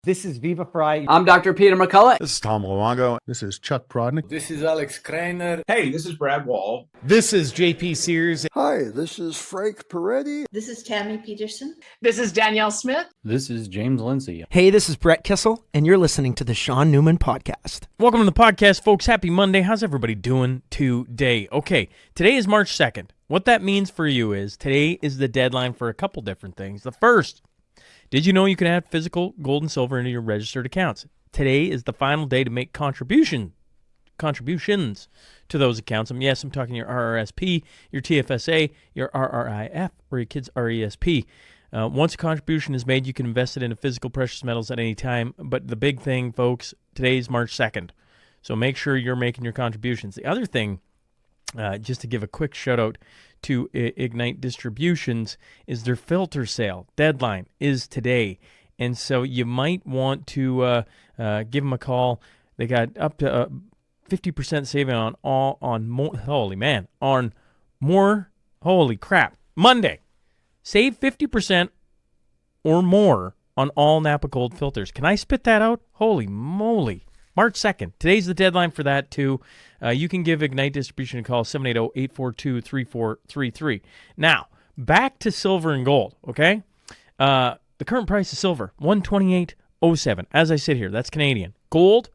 This is Viva Fry. I'm Dr. Peter McCullough. This is Tom Luongo. This is Chuck Prodnick. This is Alex Kreiner. Hey, this is Brad Wall. This is JP Sears. Hi, this is Frank Peretti. This is Tammy Peterson. This is Danielle Smith. This is James Lindsay. Hey, this is Brett Kissel, and you're listening to the Shaun Newman Podcast. Welcome to the podcast, folks. Happy Monday. How's everybody doing today? Okay, today is March 2nd. What that means for you is today is the deadline for a couple different things. The first, did you know you can add physical gold and silver into your registered accounts? Today is the final day to make contributions to those accounts. Yes, I'm talking your RRSP, your TFSA, your RRIF, or your kids' RESP. Once a contribution is made, you can invest it into physical precious metals at any time. But the big thing, folks, today is March 2nd. So make sure you're making your contributions. The other thing, just to give a quick shout out to Ignite Distributions, is their filter sale deadline is today, and so you might want to give them a call. They got up to 50% saving on holy crap, Monday. Save 50% or more on all Napa Gold filters. Can I spit that out? Holy moly. March 2nd. Today's the deadline for that, too. You can give Ignite Distribution a call, 780-842-3433. Now, back to silver and gold, okay? The current price of silver, $128.07. As I sit here, that's Canadian. Gold,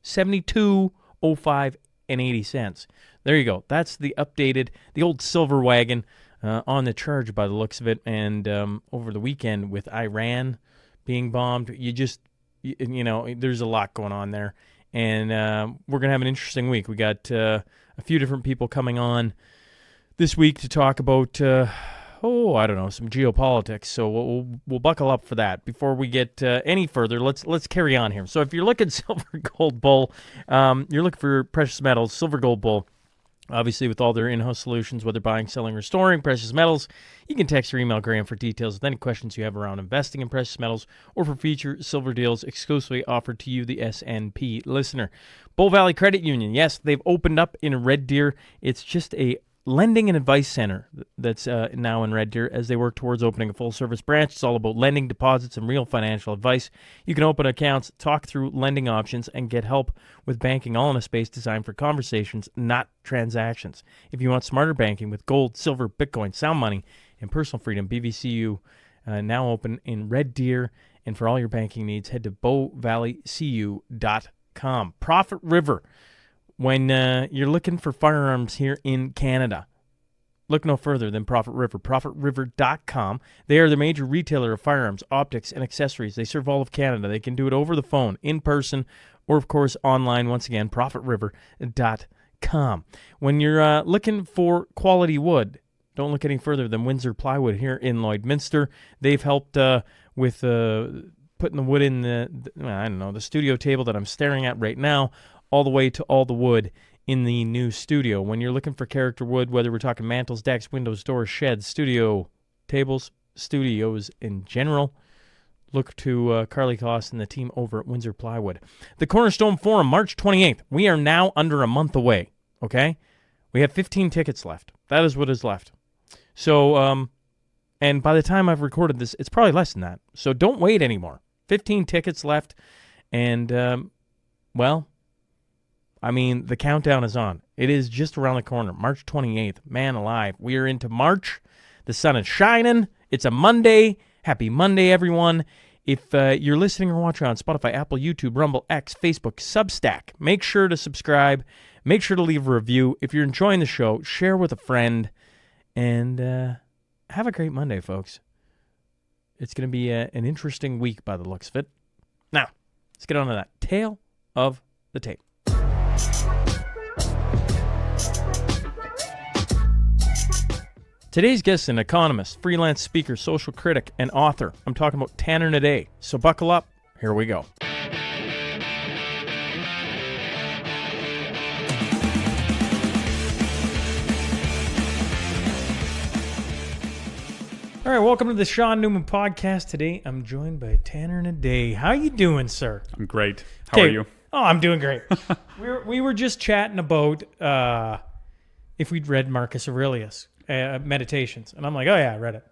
$72.05 and 80 cents. There you go. That's the updated, the old silver wagon on the charge by the looks of it. And over the weekend with Iran being bombed, you know, there's a lot going on there. And we're going to have an interesting week. We got a few different people coming on this week to talk about, some geopolitics. So we'll buckle up for that. Before we get any further, let's carry on here. So if you're looking silver gold bull, you're looking for precious metals, silver gold bull, obviously with all their in-house solutions, whether buying, selling, or storing precious metals, you can text or email Graham for details with any questions you have around investing in precious metals or for future silver deals exclusively offered to you, the SNP listener. Bull Valley Credit Union, yes, they've opened up in Red Deer. It's just a lending and advice center that's now in Red Deer as they work towards opening a full-service branch. It's all about lending, deposits, and real financial advice. You can open accounts, talk through lending options, and get help with banking all in a space designed for conversations, not transactions. If you want smarter banking with gold, silver, Bitcoin, sound money, and personal freedom, BVCU now open in Red Deer. And for all your banking needs, head to bowvalleycu.com. Profit River. When you're looking for firearms here in Canada, look no further than Profit River, ProfitRiver.com. They are the major retailer of firearms, optics, and accessories. They serve all of Canada. They can do it over the phone, in person, or, of course, online. Once again, ProfitRiver.com. When you're looking for quality wood, don't look any further than Windsor Plywood here in Lloydminster. They've helped with putting the wood in the studio table that I'm staring at right now, all the way to all the wood in the new studio. When you're looking for character wood, whether we're talking mantles, decks, windows, doors, sheds, studio tables, studios in general, look to Carly Koss and the team over at Windsor Plywood. The Cornerstone Forum, March 28th. We are now under a month away, okay? We have 15 tickets left. That is what is left. So, and by the time I've recorded this, it's probably less than that. So don't wait anymore. 15 tickets left, and, the countdown is on. It is just around the corner, March 28th. Man alive, we are into March. The sun is shining. It's a Monday. Happy Monday, everyone. If you're listening or watching on Spotify, Apple, YouTube, Rumble, X, Facebook, Substack, make sure to subscribe. Make sure to leave a review. If you're enjoying the show, share with a friend. And have a great Monday, folks. It's going to be an interesting week by the looks of it. Now, let's get on to that. Tale of the tape. Today's guest is an economist, freelance speaker, social critic, and author. I'm talking about Tanner Hnidey. So buckle up. Here we go. All right, welcome to the Shaun Newman Podcast. Today, I'm joined by Tanner Hnidey. How you doing, sir? I'm great. How are you? Oh, I'm doing great. we were just chatting about if we'd read Marcus Aurelius' Meditations. And I'm like, oh, yeah, I read it.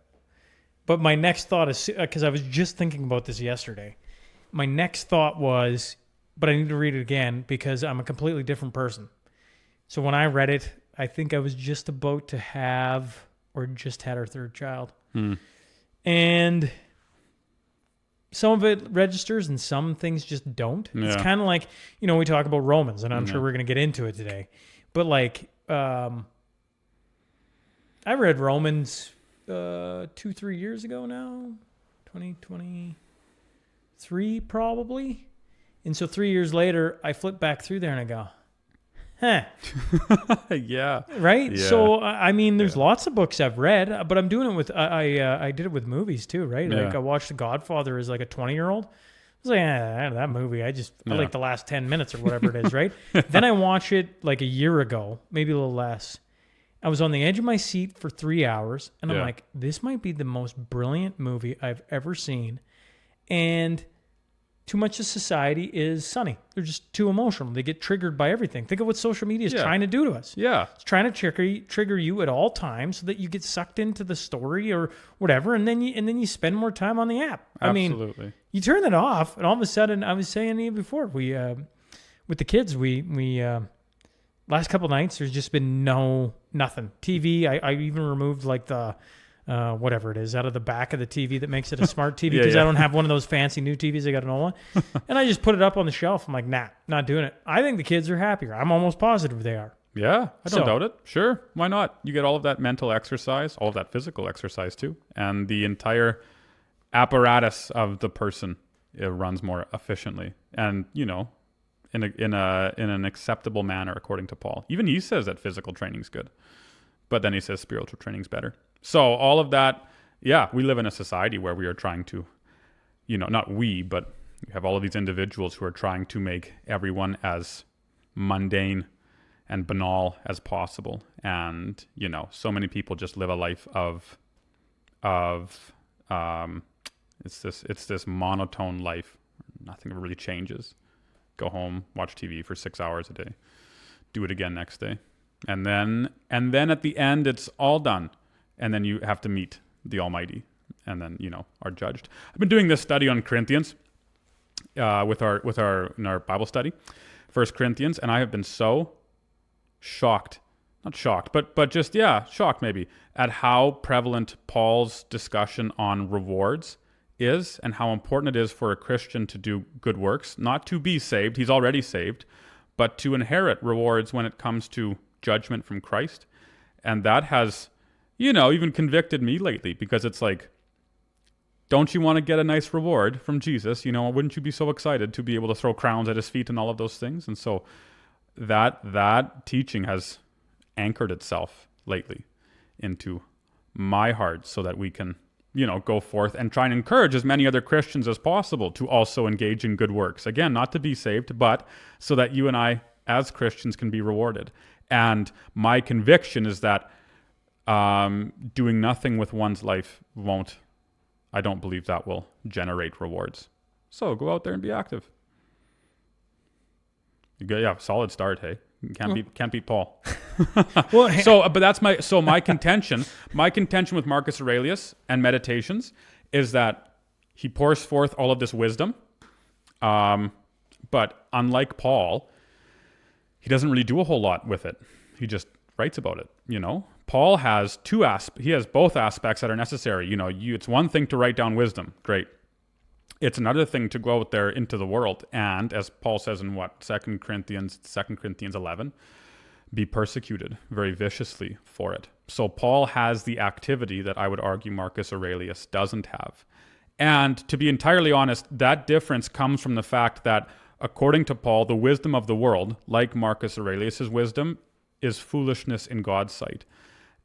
But my next thought is, because I was just thinking about this yesterday, my next thought was, but I need to read it again because I'm a completely different person. So when I read it, I think I was just about to have or just had our third child. And some of it registers and some things just don't. Yeah. It's kind of like, we talk about Romans, and I'm sure we're going to get into it today. But like, I read Romans 2-3 years ago now, 2023 probably. And so 3 years later, I flip back through there and I go, Yeah. right? Yeah. So, I mean, there's lots of books I've read, but I'm doing it with, I did it with movies too, right? Yeah. Like I watched The Godfather as like a 20-year-old. I was like, that movie, I like the last 10 minutes or whatever it is, right? Then I watch it like a year ago, maybe a little less. I was on the edge of my seat for 3 hours, and I'm like, this might be the most brilliant movie I've ever seen. And too much of society is sunny. They're just too emotional. They get triggered by everything. Think of what social media is trying to do to us. Yeah. It's trying to trigger you at all times so that you get sucked into the story or whatever, and then you spend more time on the app. Absolutely. I mean, you turn that off, and all of a sudden, I was saying to you before, we with the kids, we last couple nights, there's just been nothing. TV, I even removed like the whatever it is out of the back of the TV that makes it a smart TV because I don't have one of those fancy new TVs. I got an old one. And I just put it up on the shelf. I'm like, nah, not doing it. I think the kids are happier. I'm almost positive they are. Yeah, I don't doubt it. Sure, why not? You get all of that mental exercise, all of that physical exercise too, and the entire apparatus of the person, it runs more efficiently, and in an acceptable manner according to Paul. Even he says that physical training's good, but then he says spiritual training's better. So all of that, we live in a society where we are trying to, not we, but we have all of these individuals who are trying to make everyone as mundane and banal as possible. And, so many people just live a life of it's this monotone life. Nothing really changes. Go home, watch TV for 6 hours a day, do it again next day. And then at the end, it's all done. And then you have to meet the Almighty and then, are judged. I've been doing this study on Corinthians in our Bible study, 1 Corinthians, and I have been so shocked, not shocked, but just, shocked maybe at how prevalent Paul's discussion on rewards is and how important it is for a Christian to do good works, not to be saved, he's already saved, but to inherit rewards when it comes to judgment from Christ. And that has, even convicted me lately because it's like, don't you want to get a nice reward from Jesus? Wouldn't you be so excited to be able to throw crowns at his feet and all of those things? And so that teaching has anchored itself lately into my heart so that we can, go forth and try and encourage as many other Christians as possible to also engage in good works. Again, not to be saved, but so that you and I as Christians can be rewarded. And my conviction is that doing nothing with one's life I don't believe that will generate rewards. So go out there and be active. Solid start, hey. Can't beat Paul. But that's my contention. My contention with Marcus Aurelius and Meditations is that he pours forth all of this wisdom. But unlike Paul, he doesn't really do a whole lot with it. He just writes about it, Paul has he has both aspects that are necessary. It's one thing to write down wisdom. Great. It's another thing to go out there into the world. And as Paul says in 2 Corinthians 11, be persecuted very viciously for it. So Paul has the activity that I would argue Marcus Aurelius doesn't have. And to be entirely honest, that difference comes from the fact that according to Paul, the wisdom of the world, like Marcus Aurelius's wisdom, is foolishness in God's sight.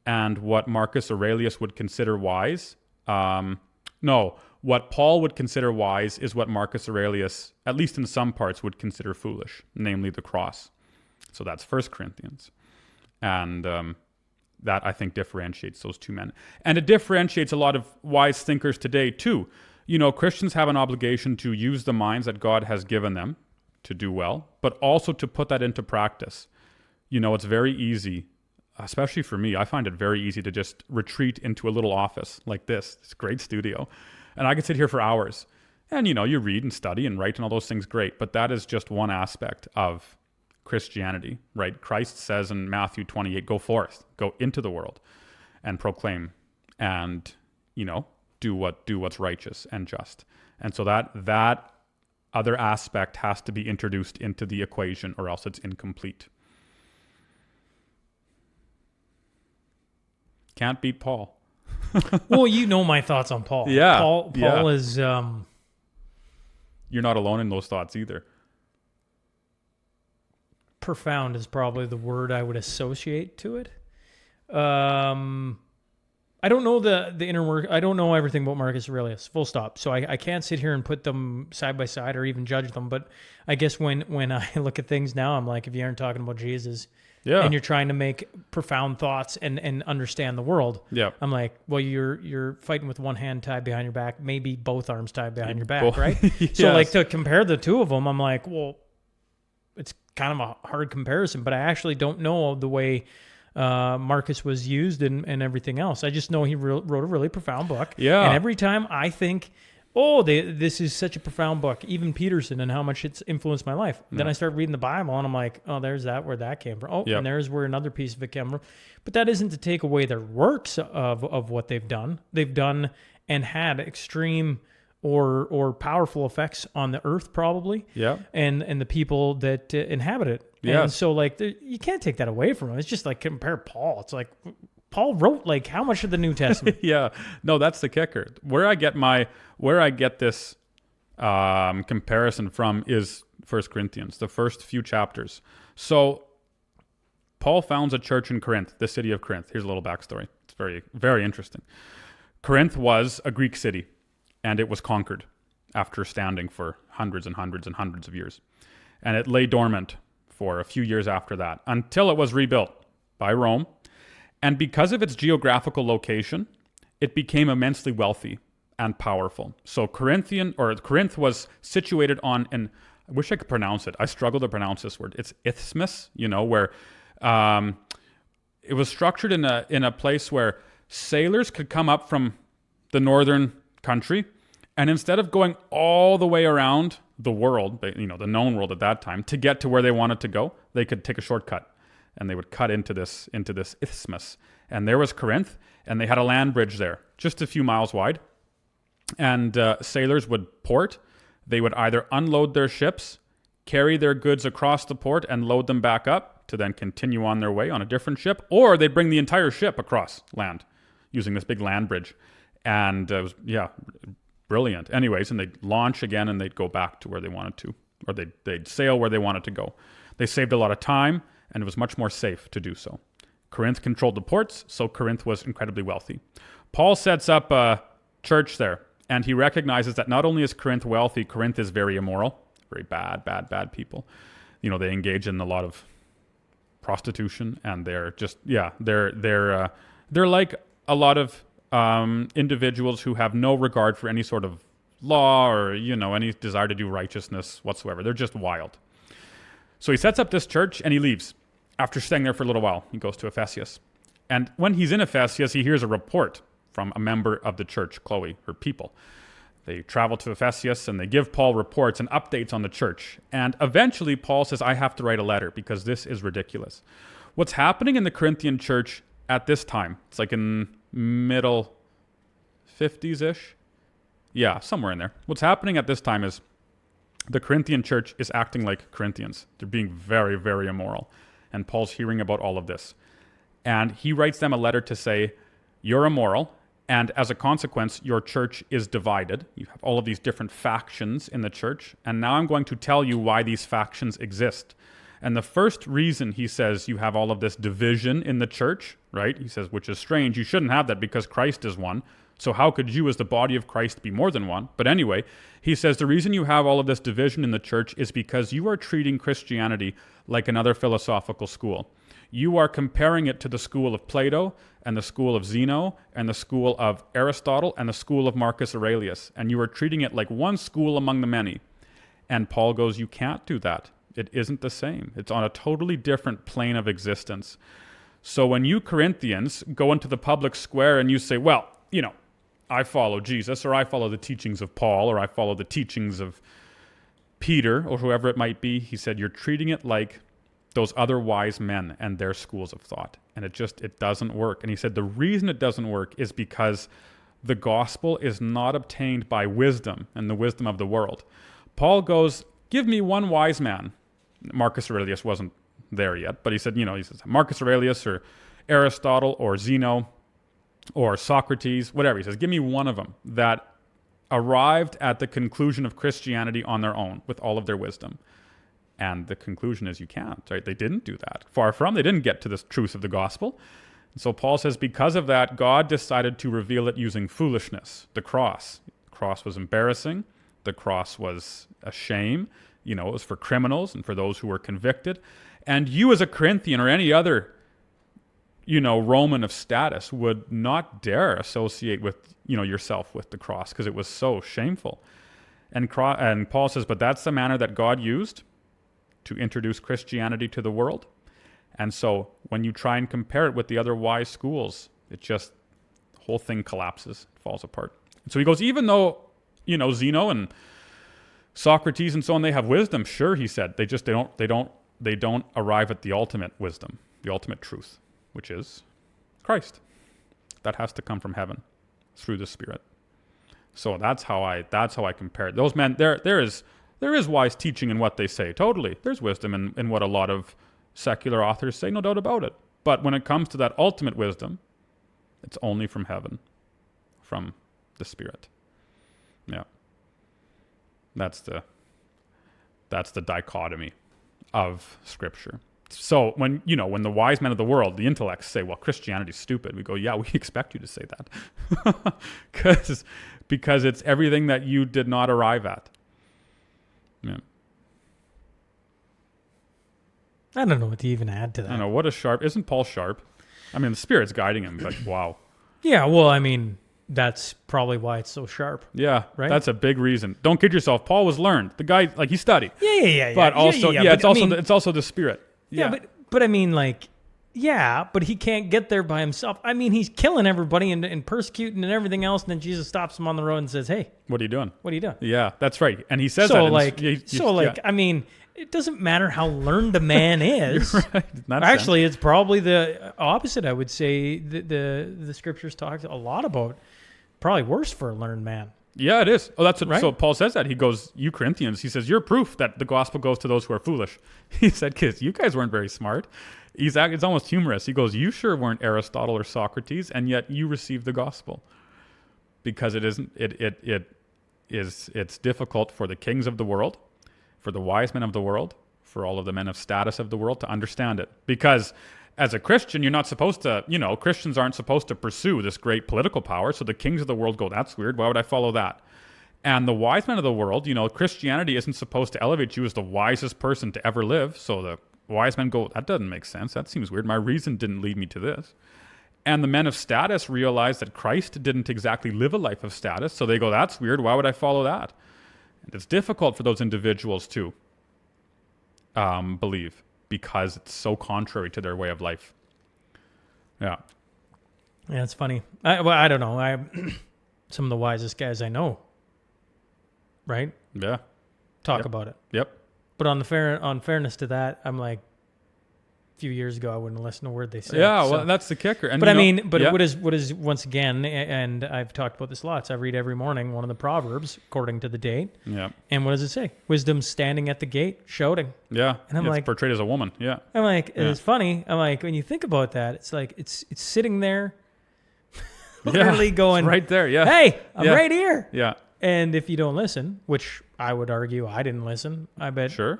And what Marcus Aurelius would consider wise, what Paul would consider wise is what Marcus Aurelius, at least in some parts, would consider foolish, namely the cross. So that's 1 Corinthians. And that, I think, differentiates those two men. And it differentiates a lot of wise thinkers today, too. Christians have an obligation to use the minds that God has given them to do well, but also to put that into practice. It's very easy, especially for me, I find it very easy to just retreat into a little office like this. It's a great studio. And I could sit here for hours And, you read and study and write and all those things, great. But that is just one aspect of Christianity, right? Christ says in Matthew 28, go forth, go into the world and proclaim and, do what's righteous and just. And so that other aspect has to be introduced into the equation or else it's incomplete. Can't beat Paul. Well, my thoughts on Paul. Yeah. Paul is... You're not alone in those thoughts either. Profound is probably the word I would associate to it. I don't know the inner work. I don't know everything about Marcus Aurelius, full stop. So I can't sit here and put them side by side or even judge them. But I guess when I look at things now, I'm like, if you aren't talking about Jesus and you're trying to make profound thoughts and understand the world, I'm like, well, you're fighting with one hand tied behind your back, maybe both arms tied behind your back, right? Yes. So like to compare the two of them, I'm like, well, it's kind of a hard comparison, but I actually don't know the way Marcus was used and everything else. I just know he wrote a really profound book. Yeah. And every time I think, this is such a profound book, even Peterson and how much it's influenced my life. Then I start reading the Bible and I'm like, there's where that came from. And there's where another piece of it came from. But that isn't to take away their works of what they've done. They've done and had extreme or powerful effects on the earth, probably. Yeah. And the people that inhabit it. Yes. And so, you can't take that away from them. It's just like compare Paul. It's like Paul wrote how much of the New Testament? Yeah. No, that's the kicker. Where I get this comparison from is 1 Corinthians, the first few chapters. So Paul founds a church in Corinth, the city of Corinth. Here's a little backstory. It's very, very interesting. Corinth was a Greek city, and it was conquered after standing for hundreds and hundreds and hundreds of years. And it lay dormant for a few years after that until it was rebuilt by Rome. And because of its geographical location, it became immensely wealthy and powerful. So Corinth was situated on I wish I could pronounce it. I struggle to pronounce this word. It's isthmus, where it was structured in a place where sailors could come up from the northern country, and instead of going all the way around the world, the known world at that time, to get to where they wanted to go, they could take a shortcut, and they would cut into this isthmus. And there was Corinth, and they had a land bridge there, just a few miles wide. And sailors would port. They would either unload their ships, carry their goods across the port, and load them back up to then continue on their way on a different ship, or they'd bring the entire ship across land using this big land bridge. And it was, brilliant. Anyways, and they'd launch again, and they'd go back to where they wanted to, or they'd sail where they wanted to go. They saved a lot of time, and it was much more safe to do so. Corinth controlled the ports, so Corinth was incredibly wealthy. Paul sets up a church there, and he recognizes that not only is Corinth wealthy, Corinth is very immoral, very bad people. They engage in a lot of prostitution, and they're just, they're like a lot of individuals who have no regard for any sort of law or, any desire to do righteousness whatsoever. They're just wild. So he sets up this church and he leaves. After staying there for a little while, he goes to Ephesus. And when he's in Ephesus, he hears a report from a member of the church, Chloe, her people. They travel to Ephesus and they give Paul reports and updates on the church. And eventually Paul says, I have to write a letter because this is ridiculous. What's happening in the Corinthian church at this time, it's like in middle 50s-ish. Yeah, somewhere in there. What's happening at this time is the Corinthian church is acting like Corinthians. They're being very, very immoral. And Paul's hearing about all of this. And he writes them a letter to say, you're immoral, and as a consequence, your church is divided. You have all of these different factions in the church, and now I'm going to tell you why these factions exist. And the first reason he says you have all of this division in the church, right? He says, which is strange. You shouldn't have that because Christ is one. So how could you as the body of Christ be more than one? But anyway, he says the reason you have all of this division in the church is because you are treating Christianity like another philosophical school. You are comparing it to the school of Plato and the school of Zeno and the school of Aristotle and the school of Marcus Aurelius. And you are treating it like one school among the many. And Paul goes, you can't do that. It isn't the same. It's on a totally different plane of existence. So when you Corinthians go into the public square and you say, well, I follow Jesus, or I follow the teachings of Paul, or I follow the teachings of Peter, or whoever it might be. He said, you're treating it like those other wise men and their schools of thought. And it doesn't work. And he said the reason it doesn't work is because the gospel is not obtained by wisdom and the wisdom of the world. Paul goes, give me one wise man. Marcus Aurelius wasn't there yet, but he said, he says Marcus Aurelius or Aristotle or Zeno or Socrates, whatever. He says, give me one of them that arrived at the conclusion of Christianity on their own with all of their wisdom. And the conclusion is you can't, right? They didn't do that. Far from, they didn't get to the truth of the gospel. And so Paul says, because of that, God decided to reveal it using foolishness, the cross. The cross was embarrassing. The cross was a shame. It was for criminals and for those who were convicted. And you as a Corinthian or any other, Roman of status would not dare associate with, yourself with the cross because it was so shameful. And Paul says, but that's the manner that God used to introduce Christianity to the world. And so when you try and compare it with the other wise schools, the whole thing collapses, falls apart. And so he goes, even though, Zeno and Socrates and so on, they have wisdom, sure, he said, they don't arrive at the ultimate wisdom, the ultimate truth, which is Christ. That has to come from heaven through the Spirit. So that's how I compare it. Those men, there is wise teaching in what they say. Totally. There's wisdom in what a lot of secular authors say, no doubt about it. But when it comes to that ultimate wisdom, it's only from heaven, from the Spirit. Yeah. That's the dichotomy of Scripture. So when the wise men of the world, the intellects say, well, Christianity's stupid, we go, yeah, we expect you to say that. because it's everything that you did not arrive at. Yeah. I don't know what to even add to that. I don't know. Isn't Paul sharp? I mean, the Spirit's guiding him, but wow. Yeah, well, I mean, that's probably why it's so sharp. Yeah, right? That's a big reason. Don't kid yourself. Paul was learned. The guy, he studied. Yeah. But also, it's also the Spirit. Yeah, but I mean, but he can't get there by himself. I mean, he's killing everybody and persecuting and everything else, and then Jesus stops him on the road and says, hey. What are you doing? What are you doing? Yeah, that's right. And he says so, that. I mean, it doesn't matter how learned a man is. Right. Actually, it's probably the opposite. I would say the Scriptures talk a lot about probably worse for a learned man. Yeah, it is. Oh, that's what, right? So Paul says that. He goes, you Corinthians, he says, you're proof that the gospel goes to those who are foolish. He said, kids, you guys weren't very smart. It's almost humorous. He goes, you sure weren't Aristotle or Socrates, and yet you received the gospel. Because it's difficult for the kings of the world, for the wise men of the world, for all of the men of status of the world to understand it. Because as a Christian, you're not supposed to, Christians aren't supposed to pursue this great political power. So the kings of the world go, that's weird. Why would I follow that? And the wise men of the world, Christianity isn't supposed to elevate you as the wisest person to ever live. So the wise men go, that doesn't make sense. That seems weird. My reason didn't lead me to this. And the men of status realize that Christ didn't exactly live a life of status. So they go, that's weird. Why would I follow that? And it's difficult for those individuals to believe, because it's so contrary to their way of life. Yeah. Yeah, it's funny. I don't know. Some of the wisest guys I know, right? Yeah. Talk about it. Yep. But on fairness to that, I'm like, a few years ago, I wouldn't listen to a word they said. Yeah, well, that's the kicker. And what is once again, and I've talked about this lots. I read every morning one of the Proverbs according to the date. Yeah. And what does it say? Wisdom standing at the gate, shouting. Yeah. And I'm it's portrayed as a woman. Yeah. I'm like, it's funny. I'm like, when you think about that, it's like it's sitting there, literally going it's right there. Yeah. Hey, I'm right here. Yeah. And if you don't listen, which I would argue I didn't listen, I bet. Sure.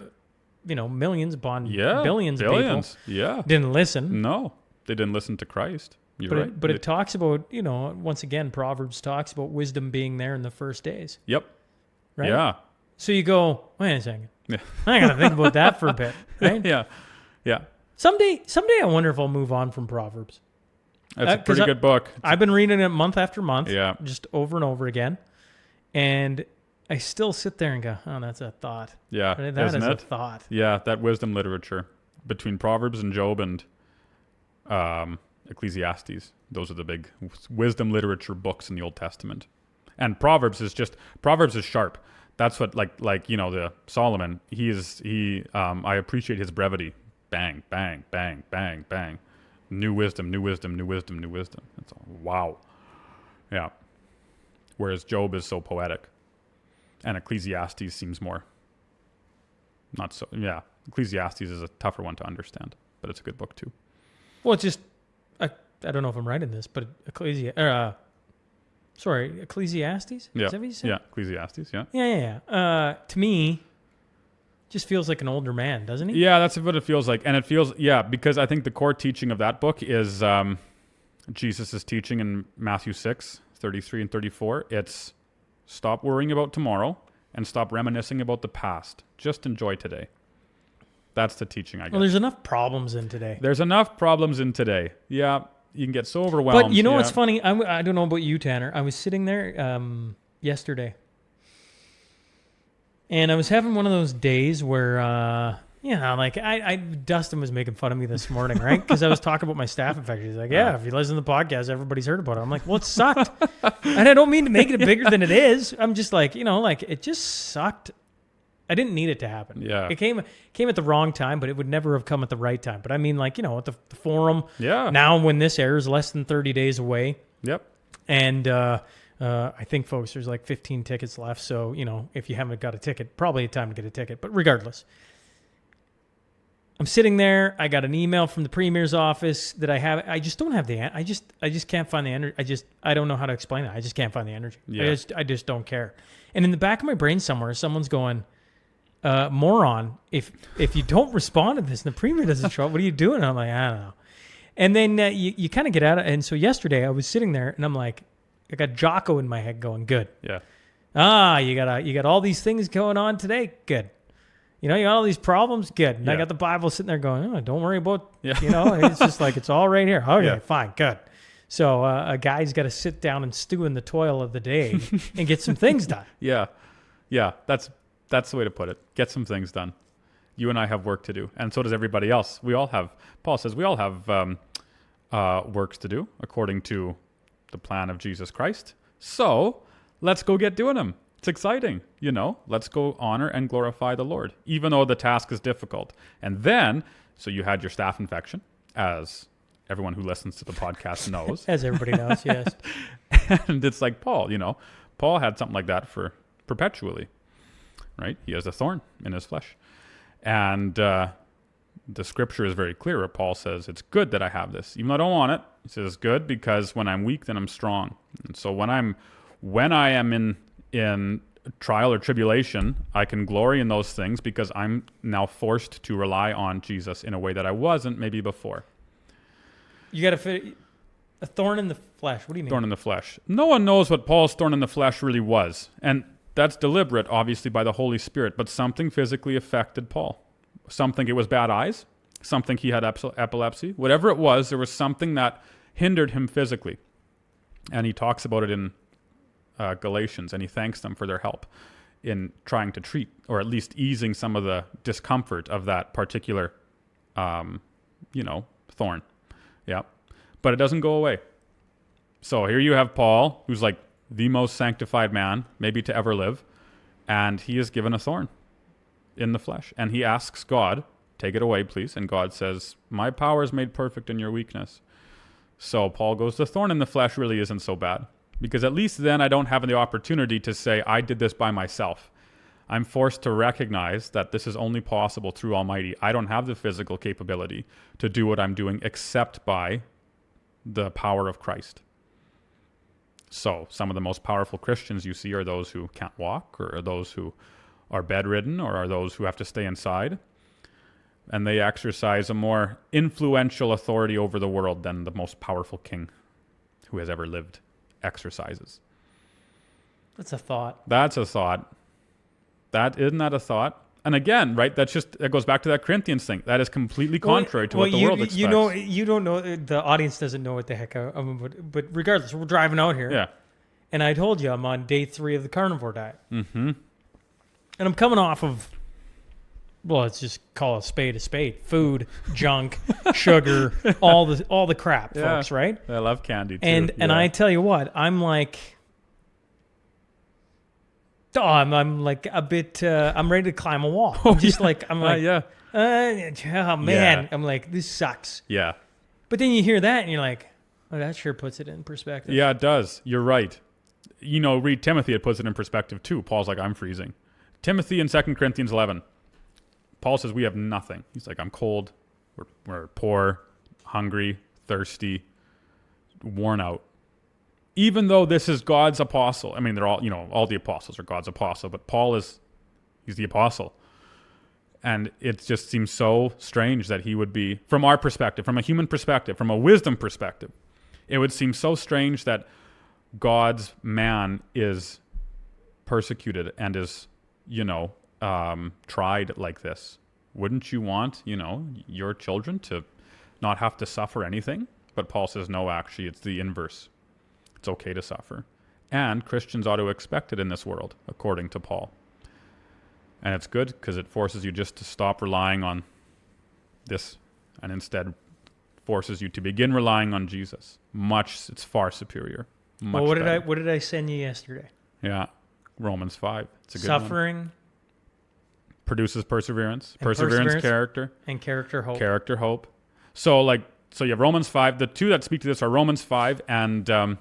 Millions upon billions of people Yeah. didn't listen. No, they didn't listen to Christ. You're right. But it talks about, once again, Proverbs talks about wisdom being there in the first days. Yep. Right? Yeah. So you go, wait a second. Yeah. I got to think about that for a bit. Right? Yeah. Yeah. Someday I wonder if I'll move on from Proverbs. That's a pretty good book. I've been reading it month after month. Yeah. Just over and over again. And I still sit there and go, oh, that's a thought. Yeah, that is a thought. Yeah, that wisdom literature between Proverbs and Job and Ecclesiastes. Those are the big wisdom literature books in the Old Testament. And Proverbs is sharp. That's what the Solomon, I appreciate his brevity. Bang, bang, bang, bang, bang. New wisdom, new wisdom, new wisdom, new wisdom. That's all. Wow. Yeah. Whereas Job is so poetic. And Ecclesiastes seems more not so. Yeah. Ecclesiastes is a tougher one to understand, but it's a good book too. Well, it's just, I don't know if I'm right in this, but Ecclesiastes? Yeah. Is that what you said? Yeah. Ecclesiastes. Yeah. Yeah. To me, just feels like an older man, doesn't he? Yeah, that's what it feels like. And it feels, because I think the core teaching of that book is Jesus' teaching in Matthew 6:33 and 34. It's stop worrying about tomorrow and stop reminiscing about the past. Just enjoy today. That's the teaching I get. Well, there's enough problems in today. There's enough problems in today. Yeah, you can get so overwhelmed. But you know what's funny? I don't know about you, Tanner. I was sitting there yesterday. And I was having one of those days where, Dustin was making fun of me this morning, right? Because I was talking about my staph infection. He's like, if you listen to the podcast, everybody's heard about it. I'm like, well, it sucked. And I don't mean to make it bigger than it is. I'm just like, it just sucked. I didn't need it to happen. Yeah. It came at the wrong time, but it would never have come at the right time. But I mean, at the forum, now when this airs, less than 30 days away. Yep. And, I think, folks, there's like 15 tickets left. So, if you haven't got a ticket, probably time to get a ticket. But regardless, I'm sitting there. I got an email from the premier's office that I just don't have the, I just can't find the energy. I don't know how to explain it. I just can't find the energy. Yeah. I just don't care. And in the back of my brain somewhere, someone's going, moron, if you don't respond to this and the premier doesn't show up, what are you doing? And I'm like, I don't know. And then you kind of get out of it. And so yesterday I was sitting there and I'm like, I got Jocko in my head going, good. Yeah. You got all these things going on today. Good. You got all these problems. Good. And I got the Bible sitting there going, don't worry about, it's just like, it's all right here. Okay, fine. Good. So a guy's got to sit down and stew in the toil of the day and get some things done. Yeah. Yeah. That's the way to put it. Get some things done. You and I have work to do. And so does everybody else. Paul says we all have works to do according to the plan of Jesus Christ. So let's go get doing them. It's exciting. Let's go honor and glorify the Lord, even though the task is difficult. And then, so you had your staph infection, as everyone who listens to the podcast knows. As everybody knows, yes. And it's like Paul, Paul had something like that for perpetually. Right? He has a thorn in his flesh. And the scripture is very clear where Paul says, it's good that I have this. Even though I don't want it, he says it's good because when I'm weak, then I'm strong. And so when I am in trial or tribulation, I can glory in those things because I'm now forced to rely on Jesus in a way that I wasn't maybe before. You got to fit a thorn in the flesh. What do you mean? Thorn in the flesh. No one knows what Paul's thorn in the flesh really was. And that's deliberate, obviously, by the Holy Spirit, but something physically affected Paul. Something, it was bad eyes, something he had epilepsy. Whatever it was, there was something that hindered him physically. And he talks about it in Galatians, and he thanks them for their help in trying to treat, or at least easing some of the discomfort of that particular, thorn. Yeah. But it doesn't go away. So here you have Paul, who's like the most sanctified man, maybe to ever live, and he is given a thorn in the flesh. And he asks God, take it away, please. And God says, my power is made perfect in your weakness. So Paul goes, the thorn in the flesh really isn't so bad, because at least then I don't have the opportunity to say, I did this by myself. I'm forced to recognize that this is only possible through Almighty. I don't have the physical capability to do what I'm doing except by the power of Christ. So some of the most powerful Christians you see are those who can't walk, or are those who are bedridden, or are those who have to stay inside. And they exercise a more influential authority over the world than the most powerful king who has ever lived exercises. That's a thought. That's a thought. Isn't that a thought? And again, right, that goes back to that Corinthians thing. That is completely contrary to what the world expects. You don't know, the audience doesn't know what the heck but regardless, we're driving out here. Yeah. And I told you I'm on day 3 of the carnivore diet. Mm-hmm. And I'm coming off of Well, let's just call a spade a spade. Food, junk, sugar, all the crap, folks, right? I love candy too. And I tell you what, I'm like, I'm like a bit. I'm ready to climb a wall. I'm just like, I'm like, oh man, Yeah. I'm like, this sucks. Yeah. But then you hear that and you're like, oh, that sure puts it in perspective. Yeah, it does. You're right. You know, read Timothy, it puts it in perspective too. Paul's like, I'm freezing. Timothy in 2 Corinthians 11. Paul says, we have nothing. He's like, I'm cold. We're poor, hungry, thirsty, worn out. Even though this is God's apostle. I mean, they're all, all the apostles are God's apostle, but Paul he's the apostle. And it just seems so strange that he would be, from our perspective, from a human perspective, from a wisdom perspective, it would seem so strange that God's man is persecuted and is, tried like this. Wouldn't you want, your children to not have to suffer anything? But Paul says, no, actually, it's the inverse. It's okay to suffer. And Christians ought to expect it in this world, according to Paul. And it's good because it forces you just to stop relying on this and instead forces you to begin relying on Jesus. It's far superior. Much Well, better. what did I send you yesterday? Yeah, Romans 5. It's a good Suffering one. Produces perseverance. And Perseverance, character. and character, hope. Character, hope. So you have Romans 5. The two that speak to this are Romans 5 and 1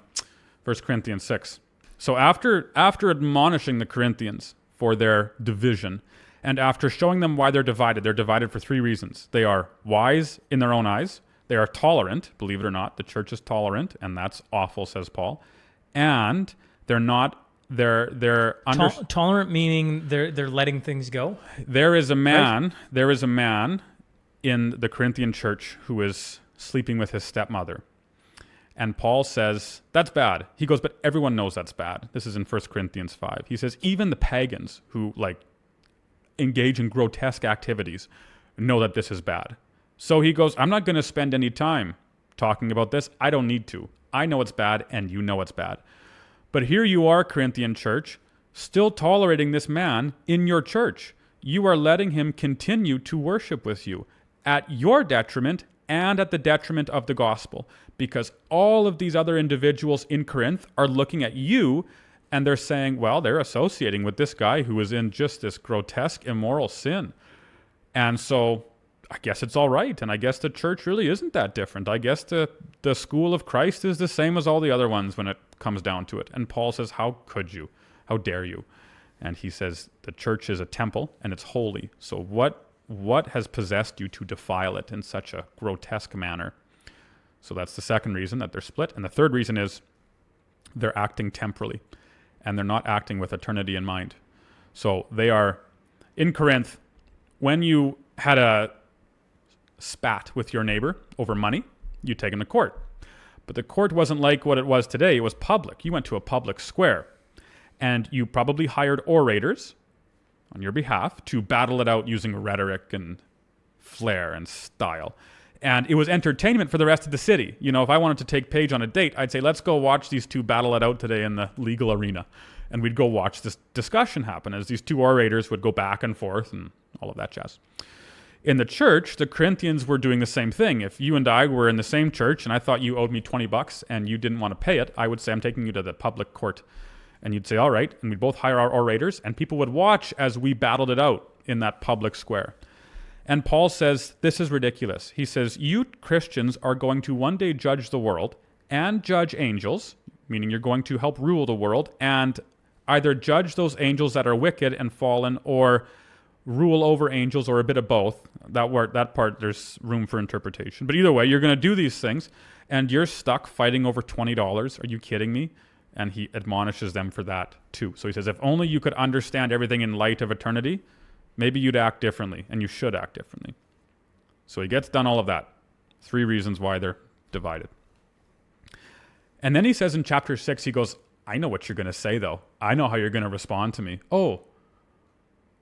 Corinthians 6. So after admonishing the Corinthians for their division, and after showing them why they're divided for three reasons. They are wise in their own eyes. They are tolerant, believe it or not. The church is tolerant, and that's awful, says Paul. And they're not. Tolerant meaning they're letting things go. There is a man. Right? There is a man in the Corinthian church who is sleeping with his stepmother, and Paul says that's bad. He goes, but everyone knows that's bad. This is in 1 Corinthians 5. He says even the pagans who engage in grotesque activities know that this is bad. So he goes, I'm not going to spend any time talking about this. I don't need to. I know it's bad, and you know it's bad. But here you are, Corinthian church, still tolerating this man in your church. You are letting him continue to worship with you at your detriment and at the detriment of the gospel, because all of these other individuals in Corinth are looking at you and they're saying, well, they're associating with this guy who is in just this grotesque, immoral sin. And so I guess it's all right. And I guess the church really isn't that different. I guess the school of Christ is the same as all the other ones when it comes down to it. And Paul says, how could you? How dare you? And he says, the church is a temple and it's holy. So what has possessed you to defile it in such a grotesque manner? So that's the second reason that they're split. And the third reason is they're acting temporally and they're not acting with eternity in mind. So they are in Corinth. When you had a spat with your neighbor over money, you take him to court. But the court wasn't like what it was today. It was public. You went to a public square and you probably hired orators on your behalf to battle it out using rhetoric and flair and style. And it was entertainment for the rest of the city. If I wanted to take Paige on a date, I'd say, let's go watch these two battle it out today in the legal arena. And we'd go watch this discussion happen as these two orators would go back and forth and all of that jazz. In the church, the Corinthians were doing the same thing. If you and I were in the same church and I thought you owed me $20 and you didn't want to pay it, I would say, I'm taking you to the public court. And you'd say, all right. And we'd both hire our orators and people would watch as we battled it out in that public square. And Paul says, this is ridiculous. He says, you Christians are going to one day judge the world and judge angels, meaning you're going to help rule the world and either judge those angels that are wicked and fallen or rule over angels or a bit of both. That part, there's room for interpretation. But either way, you're going to do these things and you're stuck fighting over $20. Are you kidding me? And he admonishes them for that too. So he says, if only you could understand everything in light of eternity, maybe you'd act differently, and you should act differently. So he gets done all of that. 3 reasons why they're divided. And then he says in chapter 6, he goes, I know what you're going to say, though. I know how you're going to respond to me. Oh,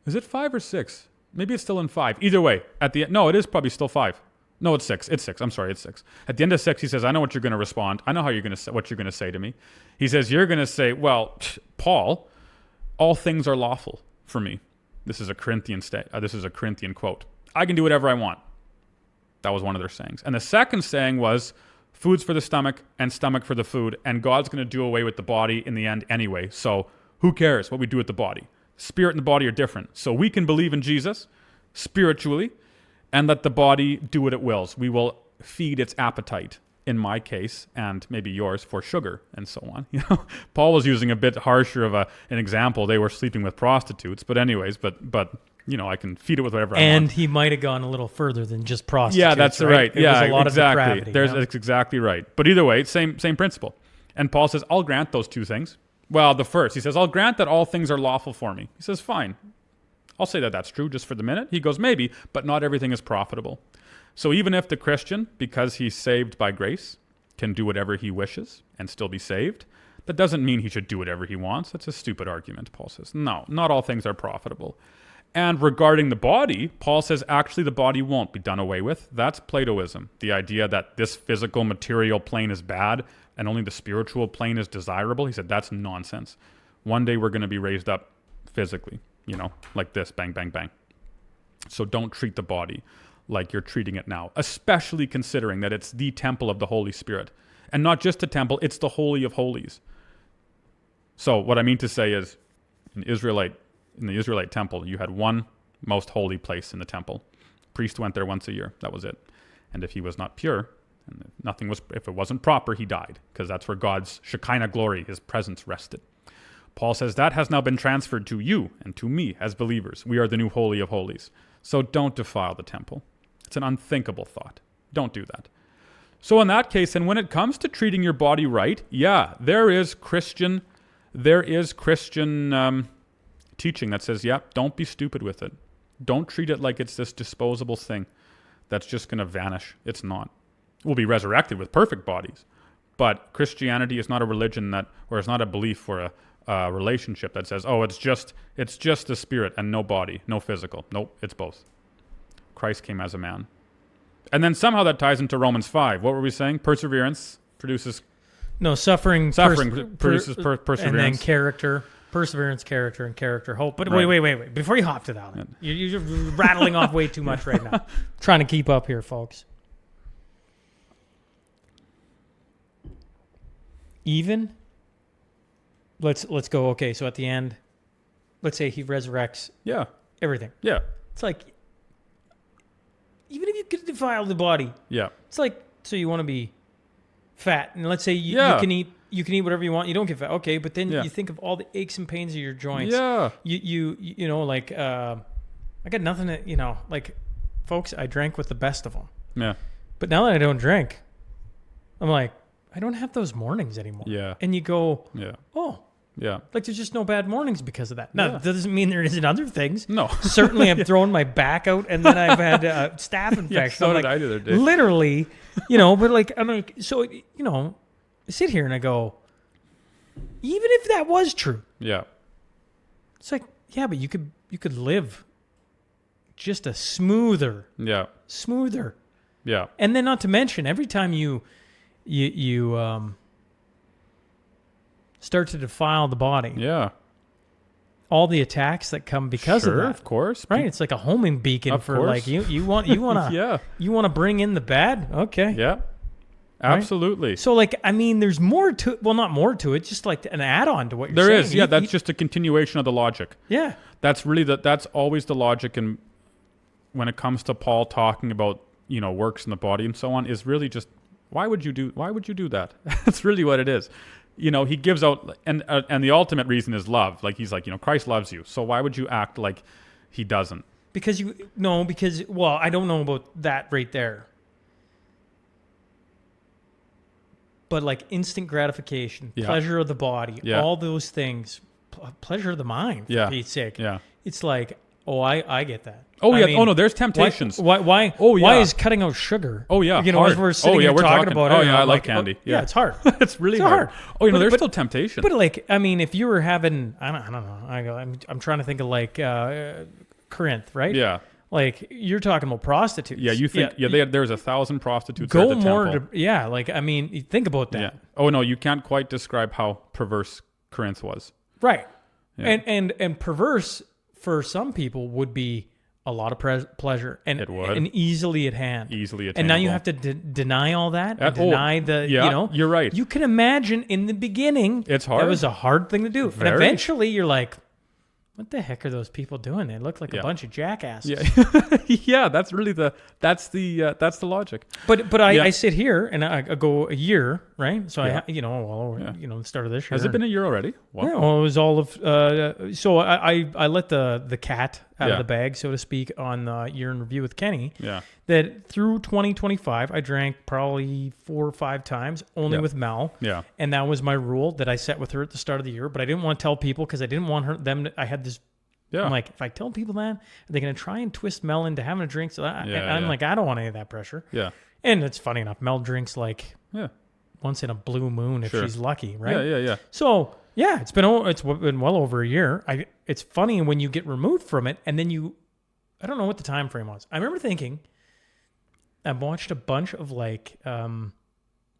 is it 5 or 6? Maybe it's still in 5. Either way, no, it is probably still 5. No, it's 6. It's 6. I'm sorry, it's 6. At the end of 6, he says, I know what you're going to respond. I know how what you're going to say to me. He says, you're going to say, well, Paul, all things are lawful for me. This is a Corinthian quote. I can do whatever I want. That was one of their sayings. And the second saying was, food's for the stomach and stomach for the food, and God's going to do away with the body in the end anyway. So who cares what we do with the body? Spirit and the body are different. So we can believe in Jesus spiritually and let the body do what it wills. We will feed its appetite, in my case, and maybe yours, for sugar and so on. You know, Paul was using a bit harsher of an example. They were sleeping with prostitutes, but anyways, but you know, I can feed it with whatever I want. And he might have gone a little further than just prostitutes. Yeah, that's right. There was a lot of depravity. That's exactly right. But either way, same principle. And Paul says, I'll grant those two things. Well, the first, he says, I'll grant that all things are lawful for me. He says, fine. I'll say that that's true just for the minute. He goes, maybe, but not everything is profitable. So even if the Christian, because he's saved by grace, can do whatever he wishes and still be saved, that doesn't mean he should do whatever he wants. That's a stupid argument, Paul says. No, not all things are profitable. And regarding the body, Paul says actually the body won't be done away with. That's Platoism, the idea that this physical material plane is bad and only the spiritual plane is desirable. He said that's nonsense. One day we're going to be raised up physically, you know, like this, bang, bang, bang. So don't treat the body like you're treating it now, especially considering that it's the temple of the Holy Spirit. And not just a temple, it's the Holy of Holies. So what I mean to say is, in the Israelite temple, you had one most holy place in the temple. Priest went there once a year. That was it. And if he was not pure, and if it wasn't proper, he died, because that's where God's Shekinah glory, his presence, rested. Paul says that has now been transferred to you and to me as believers. We are the new Holy of Holies. So don't defile the temple. It's an unthinkable thought. Don't do that. So in that case, and when it comes to treating your body right, yeah, there is Christian teaching that says, yeah, don't be stupid with it. Don't treat it like it's this disposable thing that's just going to vanish. It's not. We'll be resurrected with perfect bodies. But Christianity is not a religion or it's not a belief or a relationship that says, oh, it's just the spirit and no body, no physical. Nope, it's both. Christ came as a man. And then somehow that ties into Romans 5. What were we saying? Perseverance produces... No, suffering produces perseverance. And then character. Perseverance, character, and character, hope. But right. Wait. Before you hop to that one, you're rattling off way too much right now. Trying to keep up here, folks. Even, let's go, okay, so at the end, let's say he resurrects everything. Yeah. It's like, even if you could defile the body, it's like, so you want to be fat, and let's say you can eat whatever you want, you don't get fat, okay, but then you think of all the aches and pains of your joints. You know, like, I got nothing to, you know, like, folks, I drank with the best of them. Yeah. But now that I don't drink, I'm like, I don't have those mornings anymore. Yeah. And you go, oh. Yeah. Like, there's just no bad mornings because of that. Now, that doesn't mean there isn't other things. No. Certainly, I've thrown my back out, and then I've had staph infection. So did I the other day. Literally, you know, but like, I'm like, so, you know, I sit here and I go, even if that was true. Yeah. It's like, yeah, but you could live just a smoother. Yeah. Smoother. Yeah. And then not to mention, every time you start to defile the body. Yeah. All the attacks that come because of that. Of course. Right? It's like a homing beacon for like you want to you want to bring in the bad? Okay. Yeah. Absolutely. Right? So like, I mean, there's more to it. Well, not more to it, just like an add-on to what you're saying. There is. Yeah, that's just a continuation of the logic. Yeah. That's really that's always the logic, and when it comes to Paul talking about, you know, works in the body and so on, is really just why would you do that? That's really what it is. You know, he gives out, and the ultimate reason is love. Like, he's like, you know, Christ loves you, so why would you act like he doesn't? Because well, I don't know about that right there. But like instant gratification, pleasure of the body, all those things, pleasure of the mind, for Pete's sake. Yeah. It's like, oh, I get that. Oh, yeah. I mean, oh, no, there's temptations. Why is cutting out sugar? Oh, yeah. You know, as we're sitting here talking about it. Oh, yeah, I love candy. Yeah, it's hard. It's really hard. Oh, you know, there's still temptation. But like, I mean, if you were having, I don't know. I'm trying to think of like Corinth, right? Yeah. Like, you're talking about prostitutes. Yeah, you think, there's 1,000 prostitutes at the temple. Like, I mean, think about that. Yeah. Oh, no, you can't quite describe how perverse Corinth was. Right. Yeah. And perverse for some people would be a lot of pleasure and It would. and easily at hand. Easily attainable. And now you have to deny all that. And Oh, deny the, yeah, you know. you're right. You can imagine in the beginning. It's hard. That was a hard thing to do. Very. And eventually you're like, what the heck are those people doing? They look like a bunch of jackasses. Yeah, yeah. That's really that's the logic. But I sit here and I go a year, right? So Yeah. the start of this year. Has it been a year already? Wow. Yeah, well, it was all of. So I let the cat out of the bag, so to speak, on the year in review with Kenny. Yeah. That through 2025, I drank probably 4 or 5 times, only with Mel. Yeah. And that was my rule that I set with her at the start of the year. But I didn't want to tell people because I didn't want them. I had this. Yeah. I'm like, if I tell people that, are they going to try and twist Mel into having a drink? So I'm like, I don't want any of that pressure. Yeah. And it's funny enough, Mel drinks like once in a blue moon if she's lucky, right? Yeah. So yeah, it's been well over a year. It's funny when you get removed from it, and then I don't know what the time frame was. I remember thinking, I've watched a bunch of like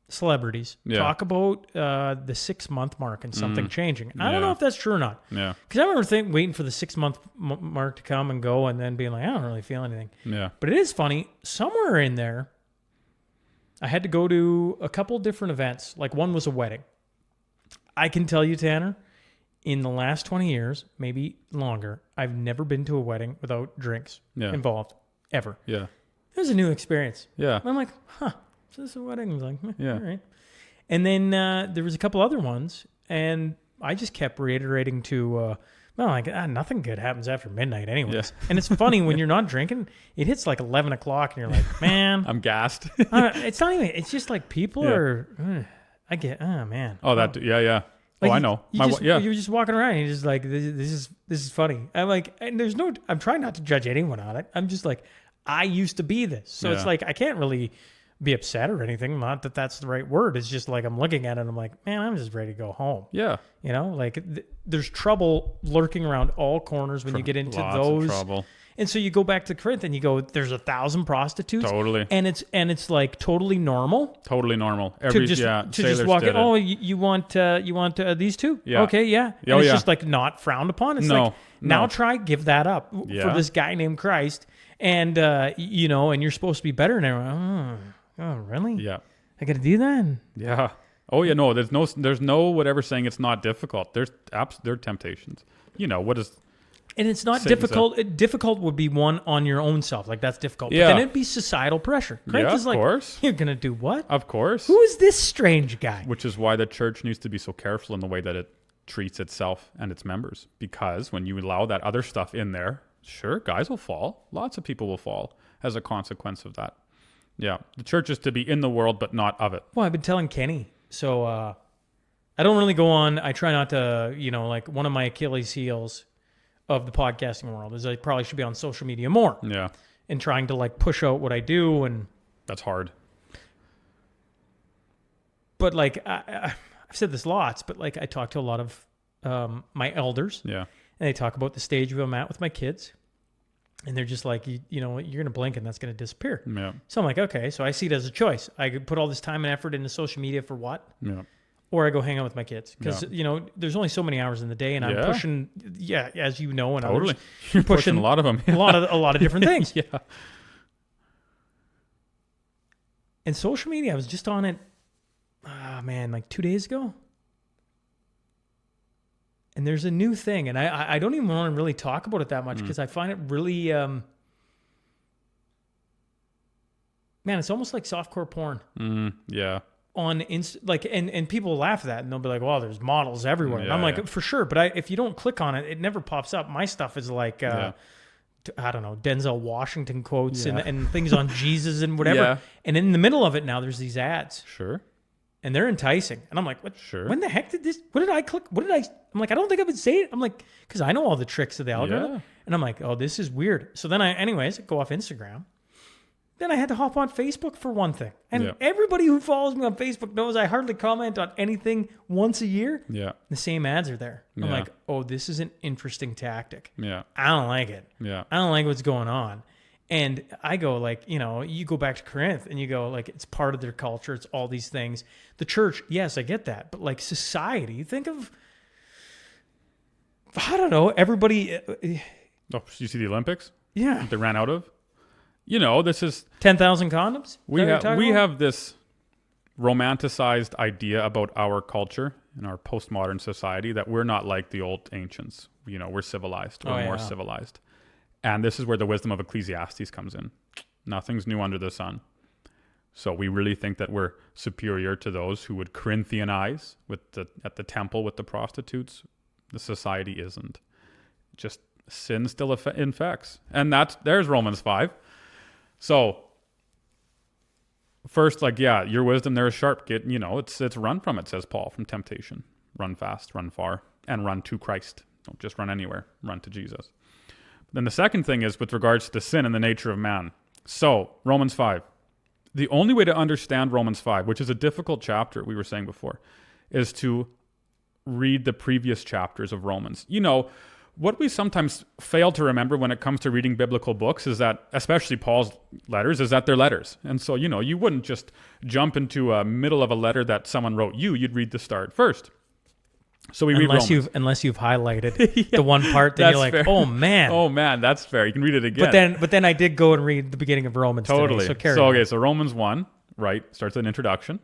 celebrities talk about the 6-month mark and something changing. I don't know if that's true or not. Yeah. Because I remember waiting for the 6-month mark to come and go, and then being like, I don't really feel anything. Yeah. But it is funny. Somewhere in there, I had to go to a couple different events. Like one was a wedding. I can tell you, Tanner, in the last 20 years, maybe longer, I've never been to a wedding without drinks involved, ever. Yeah. It was a new experience. Yeah. And I'm like, so this is a wedding? I was like, Yeah. all right. And then there was a couple other ones, and I just kept reiterating to, nothing good happens after midnight anyways. Yeah. And it's funny when you're not drinking, it hits like 11 o'clock, and you're like, man. I'm gassed. It's not even, it's just like people are, man. Oh, that, yeah. Like I know. You're just walking around and you're just like, this is funny. I'm like, and I'm trying not to judge anyone on it. I'm just like, I used to be this. So it's like, I can't really be upset or anything. Not that that's the right word. It's just like, I'm looking at it and I'm like, man, I'm just ready to go home. Yeah. You know, like there's trouble lurking around all corners when you get into Lots those. of trouble. And so you go back to Corinth and you go, there's 1,000 prostitutes. Totally. And it's like totally normal. Totally normal. To just walk in. Oh, you want these two? Yeah. Okay, yeah. And it's just like not frowned upon. It's like now give that up for this guy named Christ, and and you're supposed to be better. And everyone, oh, really? Yeah. I got to do that. Yeah. Oh yeah. No. There's no whatever saying it's not difficult. There are temptations. What is. And it's not difficult. Difficult would be one on your own self. Like, that's difficult. Yeah. But then it'd be societal pressure. Corinth is like, of course. You're going to do what? Of course. Who is this strange guy? Which is why the church needs to be so careful in the way that it treats itself and its members. Because when you allow that other stuff in there, sure, guys will fall. Lots of people will fall as a consequence of that. Yeah. The church is to be in the world, but not of it. Well, I've been telling Kenny. So I don't really go on. I try not to, like one of my Achilles heels of the podcasting world is I probably should be on social media more. Yeah. And trying to like push out what I do. And that's hard. But like, I've said this lots, but like I talk to a lot of my elders. Yeah. And they talk about the stage I'm at with my kids. And they're just like, you're going to blink and that's going to disappear. Yeah. So I'm like, okay, so I see it as a choice. I could put all this time and effort into social media for what? Yeah. Or I go hang out with my kids because there's only so many hours in the day, and I'm pushing. Yeah, as you know, and totally, others, you're pushing a lot of them. a lot of different things. Yeah. And social media, I was just on it. Like 2 days ago. And there's a new thing, and I don't even want to really talk about it that much because I find it really, it's almost like softcore porn. Yeah. On and people laugh at that and they'll be like, well, there's models everywhere. And I'm like, for sure. But if you don't click on it, it never pops up. My stuff is like, I don't know, Denzel Washington quotes and things on Jesus and whatever. Yeah. And in the middle of it now, there's these ads. Sure. And they're enticing. And I'm like, what? Sure. When the heck what did I click? I'm like, I don't think I've been saying it. I'm like, because I know all the tricks of the algorithm. Yeah. And I'm like, oh, this is weird. So then I go off Instagram. Then I had to hop on Facebook for one thing. And everybody who follows me on Facebook knows I hardly comment on anything once a year. Yeah. The same ads are there. I'm like, oh, this is an interesting tactic. Yeah. I don't like it. Yeah. I don't like what's going on. And I go like, you go back to Corinth and you go like, it's part of their culture. It's all these things. The church, yes, I get that. But like society, think of, I don't know, everybody... Oh, you see the Olympics? Yeah. They ran out of? You know, this is... 10,000 condoms? Is We, that what you're have talking we about? have this romanticized idea about our culture in our postmodern society that we're not like the old ancients. You know, we're civilized. We're more civilized. And this is where the wisdom of Ecclesiastes comes in. Nothing's new under the sun. So we really think that we're superior to those who would Corinthianize at the temple with the prostitutes. The society isn't. Just sin still infects. And there's Romans 5. So first, your wisdom there is sharp. It's run from it, says Paul, from temptation. Run fast, run far, and run to Christ. Don't just run anywhere. Run to Jesus. Then the second thing is with regards to sin and the nature of man. So, Romans 5. The only way to understand Romans 5, which is a difficult chapter, we were saying before, is to read the previous chapters of Romans. You know, what we sometimes fail to remember when it comes to reading biblical books is that, especially Paul's letters, is that they're letters. And so, you wouldn't just jump into a middle of a letter that someone wrote you'd read the start first. So we read Romans. Unless you've highlighted the one part that you're like, fair. Oh man, that's fair. You can read it again. But then I did go and read the beginning of Romans. Totally. Today, so carry on. So Romans 1, right, starts with an introduction.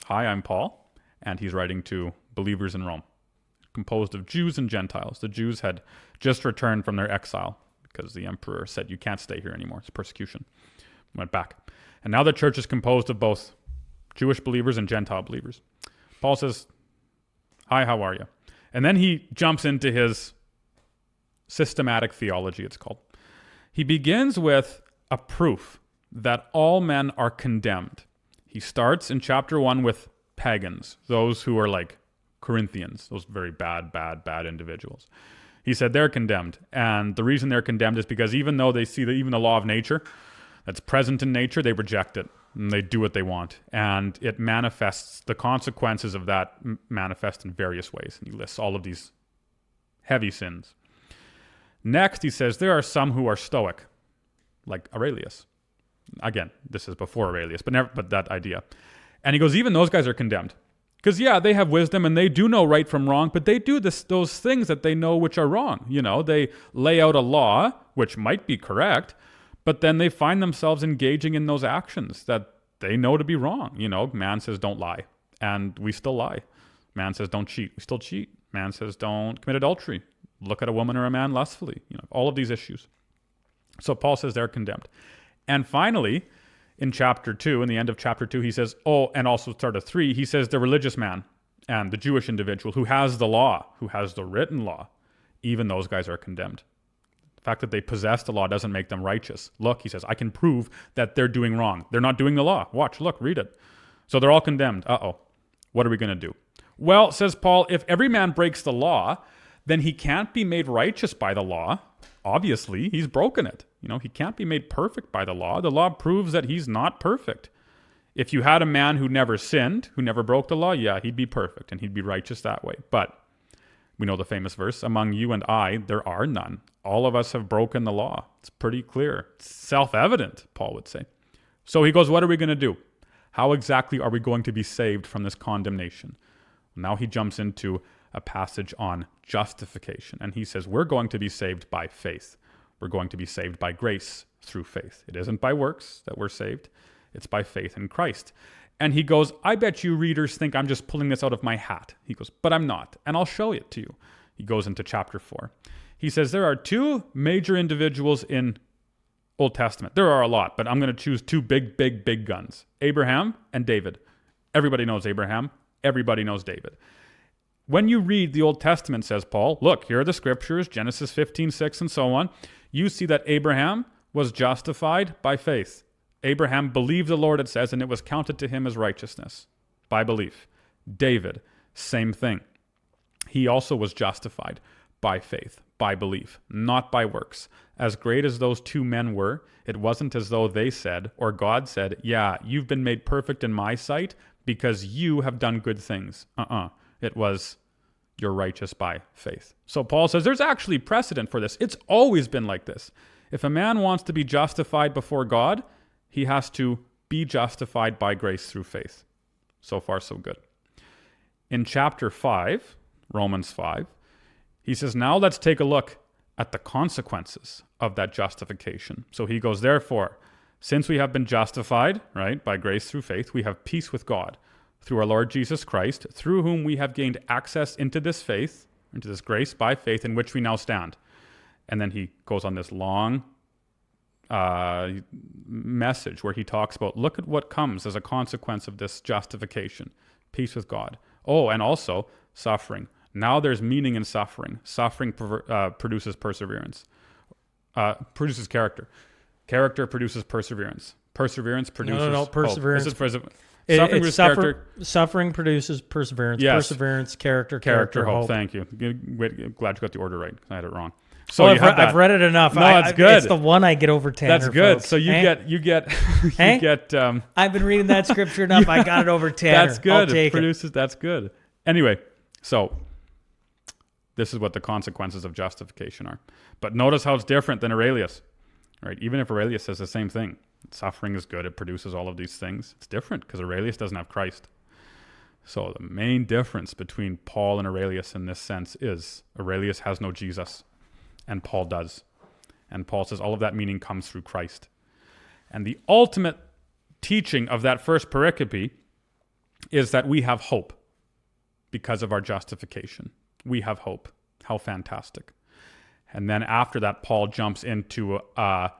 Hi, I'm Paul, and he's writing to believers in Rome, composed of Jews and Gentiles. The Jews had just returned from their exile because the emperor said, you can't stay here anymore. It's persecution. Went back. And now the church is composed of both Jewish believers and Gentile believers. Paul says, hi, how are you? And then he jumps into his systematic theology, it's called. He begins with a proof that all men are condemned. He starts in chapter 1 with pagans, those who are like Corinthians, those very bad individuals. He said they're condemned. And the reason they're condemned is because even though they see that even the law of nature that's present in nature, they reject it. And they do what they want. And it manifests, the consequences of that manifest in various ways. And he lists all of these heavy sins. Next, he says there are some who are stoic, like Aurelius. Again, this is before Aurelius, but that idea. And he goes, even those guys are condemned. Because, they have wisdom and they do know right from wrong, but they do those things that they know which are wrong. They lay out a law, which might be correct, but then they find themselves engaging in those actions that they know to be wrong. Man says don't lie, and we still lie. Man says don't cheat, we still cheat. Man says don't commit adultery, look at a woman or a man lustfully. All of these issues. So Paul says they're condemned. And finally, in chapter 2, in the end of chapter 2, he says, and also start of 3, he says the religious man and the Jewish individual who has the law, who has the written law, even those guys are condemned. The fact that they possess the law doesn't make them righteous. Look, he says, I can prove that they're doing wrong. They're not doing the law. Watch, look, read it. So they're all condemned. What are we going to do? Well, says Paul, if every man breaks the law, then he can't be made righteous by the law. Obviously, he's broken it. He can't be made perfect by the law. The law proves that he's not perfect. If you had a man who never sinned, who never broke the law, he'd be perfect and he'd be righteous that way. But we know the famous verse, among you and I, there are none. All of us have broken the law. It's pretty clear. It's self-evident, Paul would say. So he goes, what are we going to do? How exactly are we going to be saved from this condemnation? Now he jumps into a passage on justification. And he says, we're going to be saved by faith. We're going to be saved by grace through faith. It isn't by works that we're saved. It's by faith in Christ. And he goes, I bet you readers think I'm just pulling this out of my hat. He goes, but I'm not. And I'll show it to you. He goes into chapter 4. He says there are two major individuals in Old Testament. There are a lot, but I'm going to choose two big guns. Abraham and David. Everybody knows Abraham. Everybody knows David. When you read the Old Testament, says Paul, look, here are the scriptures, Genesis 15:6 and so on. You see that Abraham was justified by faith. Abraham believed the Lord, it says, and it was counted to him as righteousness by belief. David, same thing. He also was justified by faith, by belief, not by works. As great as those two men were, it wasn't as though they said, or God said, you've been made perfect in my sight because you have done good things. It was, you're righteous by faith. So Paul says there's actually precedent for this. It's always been like this. If a man wants to be justified before God, he has to be justified by grace through faith. So far, so good. In chapter 5, Romans 5, he says, now let's take a look at the consequences of that justification. So he goes, therefore, since we have been justified, right, by grace through faith, we have peace with God through our Lord Jesus Christ, through whom we have gained access into this faith, into this grace by faith in which we now stand. And then he goes on this long message where he talks about, look at what comes as a consequence of this justification. Peace with God. Oh, and also suffering. Now there's meaning in suffering. Suffering produces perseverance. Produces character. Character produces perseverance. Perseverance produces perseverance. Suffering produces perseverance. Yes. Perseverance, character, hope. Thank you. Glad you got the order right. I had it wrong. So I've read it enough. No, it's good. It's the one I get over Tanner. That's good. Folks. So you get. I've been reading that scripture enough. I got it over Tanner. That's good. I'll take it. That's good. Anyway, so this is what the consequences of justification are. But notice how it's different than Aurelius, right? Even if Aurelius says the same thing, suffering is good. It produces all of these things. It's different because Aurelius doesn't have Christ. So the main difference between Paul and Aurelius in this sense is Aurelius has no Jesus. And Paul does. And Paul says all of that meaning comes through Christ. And the ultimate teaching of that first pericope is that we have hope because of our justification. We have hope. How fantastic. And then after that, Paul jumps into a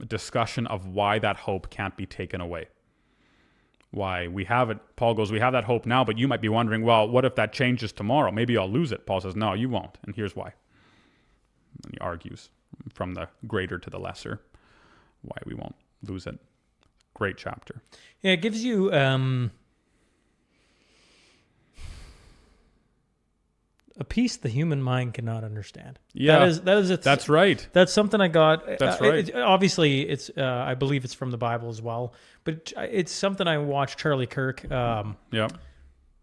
discussion of why that hope can't be taken away. Why we have it. Paul goes, we have that hope now, but you might be wondering, well, what if that changes tomorrow? Maybe I'll lose it. Paul says, no, you won't. And here's why. And he argues from the greater to the lesser why we won't lose it. Great chapter. Yeah, it gives you a peace the human mind cannot understand. Yeah, that's right. That's something I got. That's right. Obviously, it's I believe it's from the Bible as well, but it's something I watched Charlie Kirk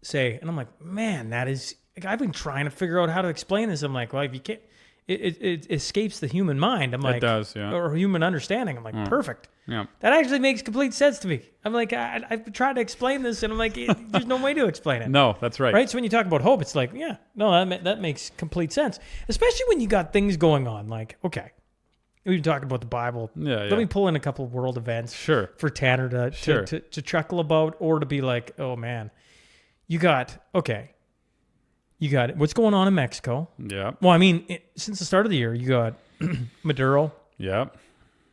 say, and I'm like, man, that is. I've been trying to figure out how to explain this. I'm like, well, if you can't, it escapes the human mind. I'm like, it does, yeah, or human understanding. I'm like, perfect. Yeah, that actually makes complete sense to me. I'm like, I've tried to explain this, and I'm like, there's no way to explain it. No, that's right. Right. So when you talk about hope, it's like, yeah, no, that makes complete sense. Especially when you got things going on. Like, okay, we've been talking about the Bible. Yeah. Let me pull in a couple of world events. Sure. For Tanner to chuckle about, or to be like, oh man, you got what's going on in Mexico. Yeah. Well, I mean, since the start of the year, you got Maduro. Yeah.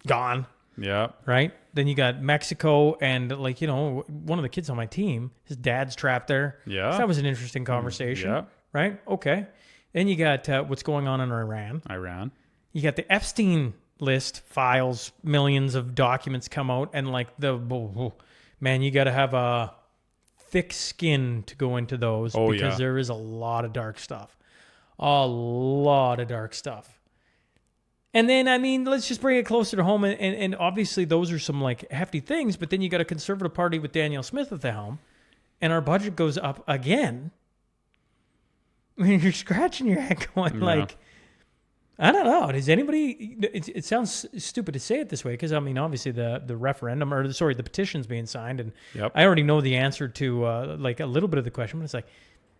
Gone. Yeah. Right? Then you got Mexico, and like, one of the kids on my team, his dad's trapped there. Yeah. So that was an interesting conversation. Yeah. Right? Okay. Then you got what's going on in Iran. You got the Epstein list files, millions of documents come out, and like man, you got to have a thick skin to go into those because there is a lot of dark stuff. A lot of dark stuff. And then, I mean, let's just bring it closer to home. And obviously, those are some like hefty things. But then you got a conservative party with Daniel Smith at the helm, and our budget goes up again. I mean, you're scratching your head going like, I don't know. Does anybody? It sounds stupid to say it this way because I mean, obviously the referendum the petition's being signed, and I already know the answer to like a little bit of the question. But it's like,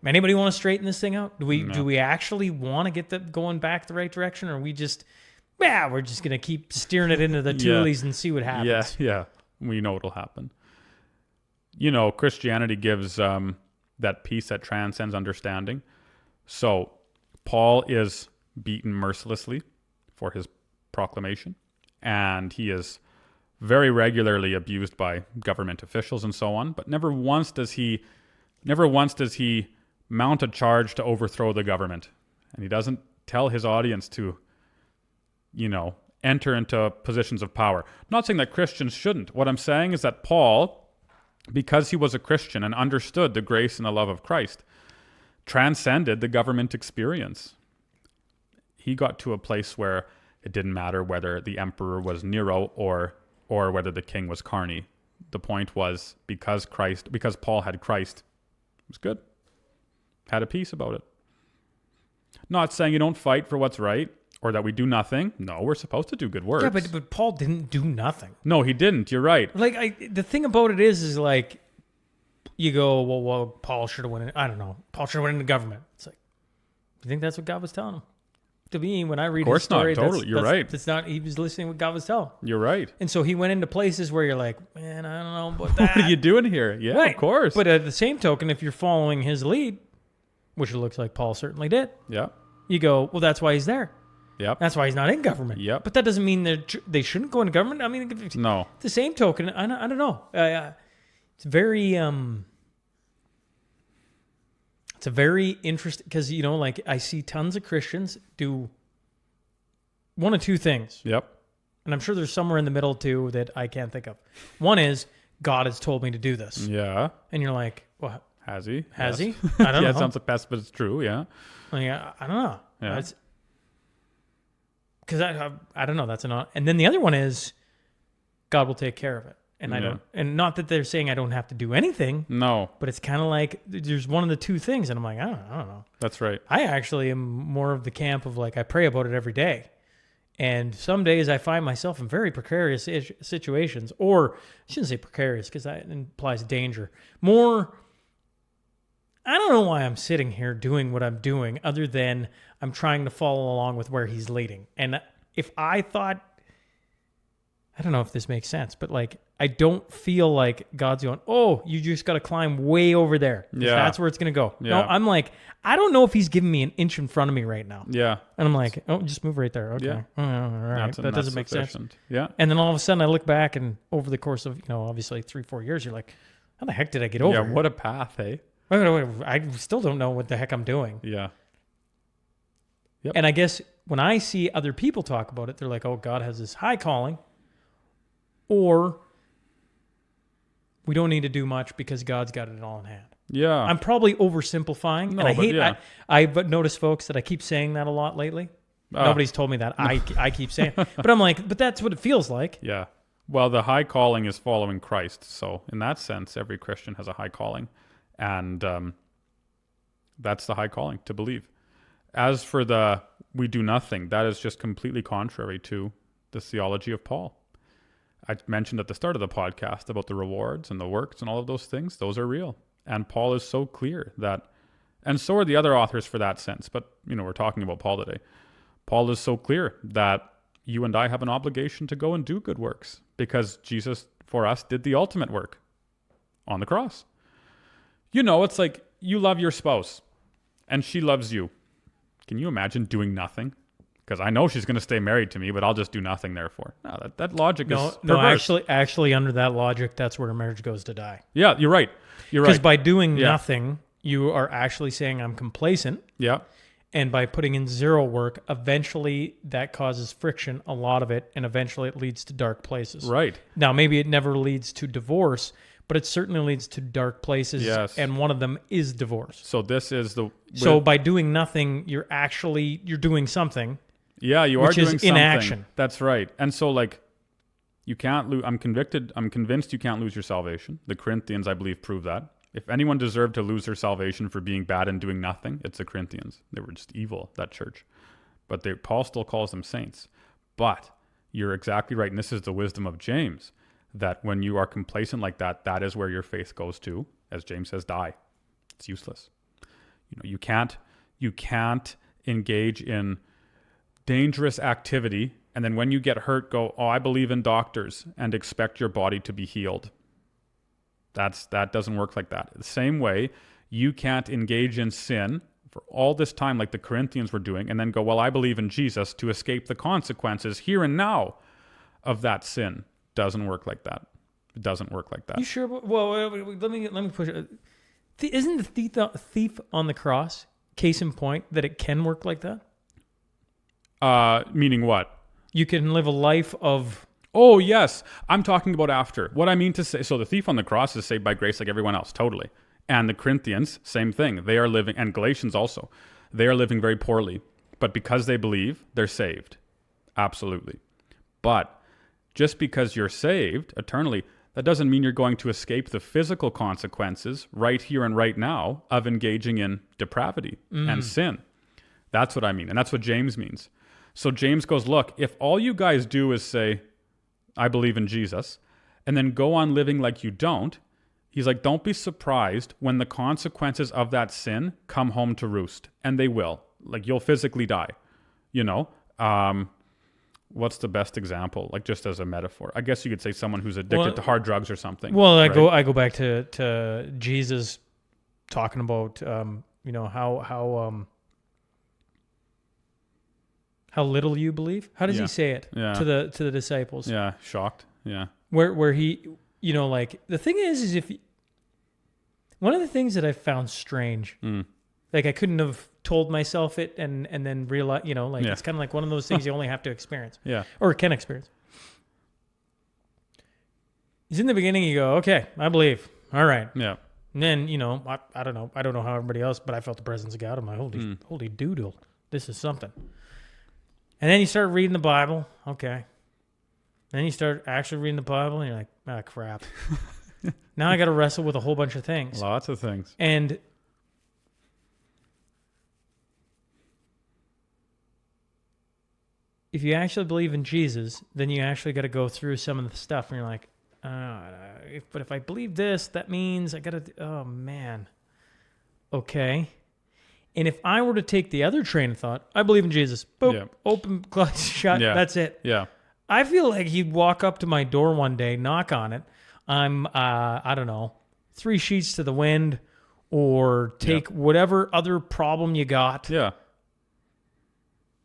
anybody want to straighten this thing out? Do we actually want to get that going back the right direction, or are we just? Yeah, we're just going to keep steering it into the toolies and see what happens. Yeah. We know what'll happen. Christianity gives that peace that transcends understanding. So Paul is beaten mercilessly for his proclamation, and he is very regularly abused by government officials and so on, but never once does he mount a charge to overthrow the government. And he doesn't tell his audience to enter into positions of power. I'm not saying that Christians shouldn't. What I'm saying is that Paul, because he was a Christian and understood the grace and the love of Christ, transcended the government experience. He got to a place where it didn't matter whether the emperor was Nero or whether the king was Carney. The point was because Paul had Christ, it was good. Had a peace about it. Not saying you don't fight for what's right, or that we do nothing. No, we're supposed to do good works. Yeah, but Paul didn't do nothing. No, he didn't. You're right. Like, the thing about it is like, you go, well, Paul should have went in. I don't know. Paul should have went into government. It's like, You think that's what God was telling him? To me, when I read Of course his story, not. Totally. You're right. That's not, he was listening to what God was telling him. You're right. And so he went into places where you're like, man, I don't know about that. What are you doing here? Yeah, Right. of course. But at the same token, if you're following his lead, which it looks like Paul certainly did, yeah. you go, well, that's why he's there. Yep. That's why he's not in government. Yep. But that doesn't mean they shouldn't go into government. I mean, No. the same token, I don't know. It's very, it's a very interesting, because, you know, like I see tons of Christians do one of two things. Yep. And I'm sure there's somewhere in the middle too that I can't think of. One is, God has told me to do this. Yeah. And you're like, what? Has he? Has Yes. he? I don't Yeah, know. it sounds like best, but it's true. Yeah. Like, I don't know. Yeah. Because I don't know. That's not. And then the other one is, God will take care of it. And I Yeah. don't. And not that they're saying I don't have to do anything, No, but it's kind of like there's one of the two things. And I'm like, I don't know. that's right. I actually am more of the camp of like, I pray about it every day. And some days I find myself in very precarious situations, or I shouldn't say precarious because that implies danger. More, I don't know why I'm sitting here doing what I'm doing other than I'm trying to follow along with where he's leading. And if I thought, I don't know if this makes sense, but like, I don't feel like God's going, oh, you just got to climb way over there. Yeah. That's where it's going to go. Yeah. No, I'm like, I don't know if he's giving me an inch in front of me right now. Yeah. And I'm like, oh, just move right there. Okay. Yeah. Oh, all right. That doesn't make sense. sufficient. Yeah. And then all of a sudden I look back, and over the course of, you know, obviously 3-4 years, you're like, how the heck did I get over Yeah. here? What a path, hey? Wait, I still don't know what the heck I'm doing. Yeah. And I guess when I see other people talk about it, they're like, oh, God has this high calling, or we don't need to do much because God's got it all in hand. Yeah. I'm probably oversimplifying. No, and I but hate, yeah. I've noticed, folks, that I keep saying that a lot lately. Nobody's told me that. I keep saying it. But I'm like, but that's what it feels like. Yeah. Well, the high calling is following Christ. So in that sense, every Christian has a high calling. And that's the high calling, to believe. As for the we do nothing, that is just completely contrary to the theology of Paul. I mentioned at the start of the podcast about the rewards and the works and all of those things. Those are real. And Paul is so clear that, and so are the other authors for that sense. But, you know, we're talking about Paul today. Paul is so clear that you and I have an obligation to go and do good works because Jesus for us did the ultimate work on the cross. You know, it's like you love your spouse and she loves you. Can you imagine doing nothing? Because I know she's going to stay married to me, but I'll just do nothing therefore. No, that logic is perverse. No, actually, under that logic, that's where a marriage goes to die. Yeah, you're right. You're right. Because by doing nothing, you are actually saying I'm complacent. Yeah. And by putting in zero work, eventually that causes friction, a lot of it, and eventually it leads to dark places. Right. Now, maybe it never leads to divorce, but it certainly leads to dark places. Yes. And one of them is divorce. So this is the... So by doing nothing, you're doing something. Yeah, you are which doing is something. inaction. That's right. And so, like, you can't lose. I'm convinced you can't lose your salvation. The Corinthians, I believe, prove that. If anyone deserved to lose their salvation for being bad and doing nothing, it's the Corinthians. They were just evil, that church. But Paul still calls them saints. But you're exactly right, and this is the wisdom of James, that when you are complacent like that, that is where your faith goes to, as James says, die. It's useless. You know, you can't engage in dangerous activity, and then when you get hurt, go, oh, I believe in doctors, and expect your body to be healed. That doesn't work like that. The same way, you can't engage in sin for all this time like the Corinthians were doing, and then go, well, I believe in Jesus to escape the consequences here and now of that sin. Doesn't work like that. It doesn't work like that. You sure? Well, let me push it. Isn't the thief on the cross case in point that it can work like that? Meaning what? You can live a life of... Oh, yes. I'm talking about after. What I mean to say, so the thief on the cross is saved by grace like everyone else, totally. And the Corinthians, same thing. They are living, and Galatians also, they are living very poorly. But because they believe, they're saved. Absolutely. But just because you're saved eternally, that doesn't mean you're going to escape the physical consequences right here and right now of engaging in depravity and sin. That's what I mean. And that's what James means. So James goes, look, if all you guys do is say, I believe in Jesus, and then go on living like you don't, he's like, don't be surprised when the consequences of that sin come home to roost. And they will. Like you'll physically die, you know? What's the best example? Like just as a metaphor, I guess you could say someone who's addicted to hard drugs or something. Well, right? I go back to Jesus talking about, you know, how little you believe. How does he say it to the disciples? Yeah. Shocked. Yeah. Where he, you know, like the thing is if one of the things that I found strange, like I couldn't have told myself it and then realize, you know, like it's kind of like one of those things you only have to experience. Yeah. Or can experience. Is in the beginning you go, okay, I believe. All right. Yeah. And then, you know, I don't know how everybody else, but I felt the presence of God. I'm like, holy doodle, this is something. And then you start reading the Bible. Okay. Then you start actually reading the Bible, and you're like, ah, crap. Now I got to wrestle with a whole bunch of things. Lots of things. And if you actually believe in Jesus, then you actually got to go through some of the stuff, and you're like, but if I believe this, that means I got to, oh, man. Okay. And if I were to take the other train of thought, I believe in Jesus. Boom, open, close, shut, that's it. Yeah. I feel like he'd walk up to my door one day, knock on it. I'm, I don't know, 3 sheets to the wind, or take whatever other problem you got. Yeah.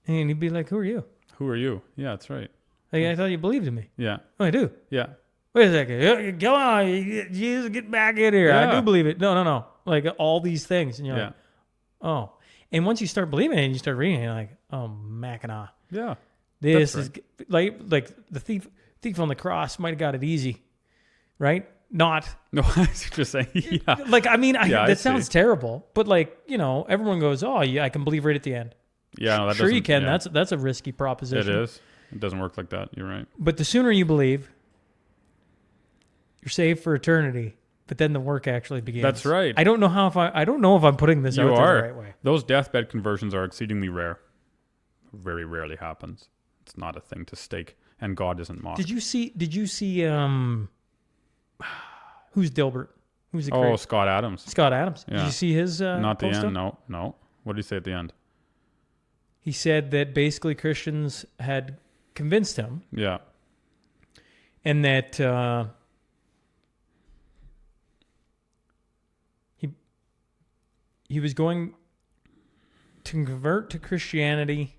And he'd be like, who are you? Who are you? Yeah, that's right. Like, I thought you believed in me. Yeah. Oh, I do. Yeah. Wait a second. Come on, Jesus, get back in here. Yeah. I do believe it. No. Like all these things. And you're like, oh. And once you start believing it and you start reading it, you're like, oh, Mackinac. Yeah. This is like the thief on the cross might have got it easy, right? Not. No, I was just saying. Yeah. Like, I mean, that see. sounds terrible, but like, you know, everyone goes, oh, yeah, I can believe right at the end. Yeah, no, that sure you doesn't- can. yeah. That's a risky proposition. It is. It doesn't work like that. You're right. But the sooner you believe, you're saved for eternity. But then the work actually begins. That's right. I don't know if I'm putting this out there the right way. Those deathbed conversions are exceedingly rare. Very rarely happens. It's not a thing to stake, and God isn't mocked. Did you see who's Dilbert? Who's the Oh, Scott Adams. Scott Adams. Yeah. Did you see his Not the post end. up? No. What did he say at the end? He said that basically Christians had convinced him, Yeah. and that he was going to convert to Christianity.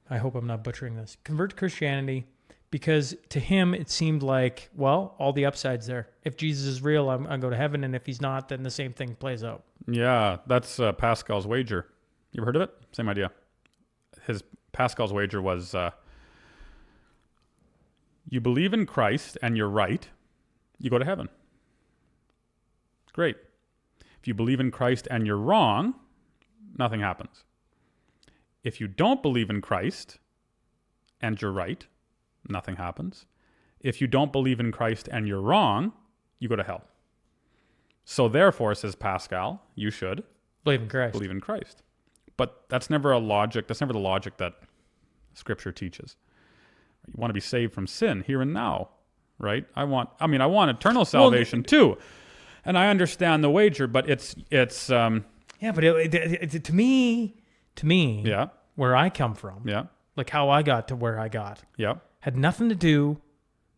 I hope I'm not butchering this. Convert to Christianity because to him it seemed like, well, all the upsides there. If Jesus is real, I'm going to go to heaven, and if he's not, then the same thing plays out. Yeah, that's Pascal's wager. You ever heard of it? Same idea. Pascal's wager was you believe in Christ and you're right, you go to heaven. Great. If you believe in Christ and you're wrong, nothing happens. If you don't believe in Christ and you're right, nothing happens. If you don't believe in Christ and you're wrong, you go to hell. So therefore, says Pascal, you should Believe in Christ. believe in Christ. But that's never the logic that Scripture teaches. You want to be saved from sin here and now, right? I want eternal salvation too. And I understand the wager, but it's Yeah, but it, to me, yeah, where I come from, yeah, like how I got to where I got, yeah, had nothing to do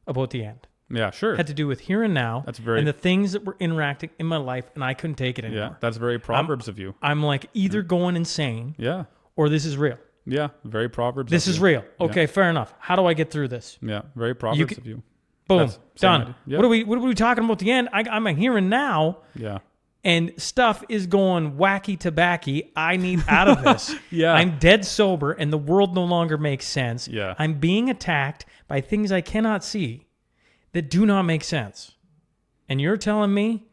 about the end. yeah, sure. Had to do with here and now. That's very- and the things that were interacting in my life, and I couldn't take it anymore. Yeah, that's very Proverbs of you. I'm like either going insane Yeah, or this is real. yeah, very Proverbs. This of is you. real. Okay, fair enough. How do I get through this? Yeah, very Proverbs of you. Boom, That's same done. idea. Yeah. What are we talking about at the end? I'm a here and now, Yeah, and stuff is going wacky tobacky. I need out of this. Yeah. I'm dead sober, and the world no longer makes sense. Yeah. I'm being attacked by things I cannot see that do not make sense. And you're telling me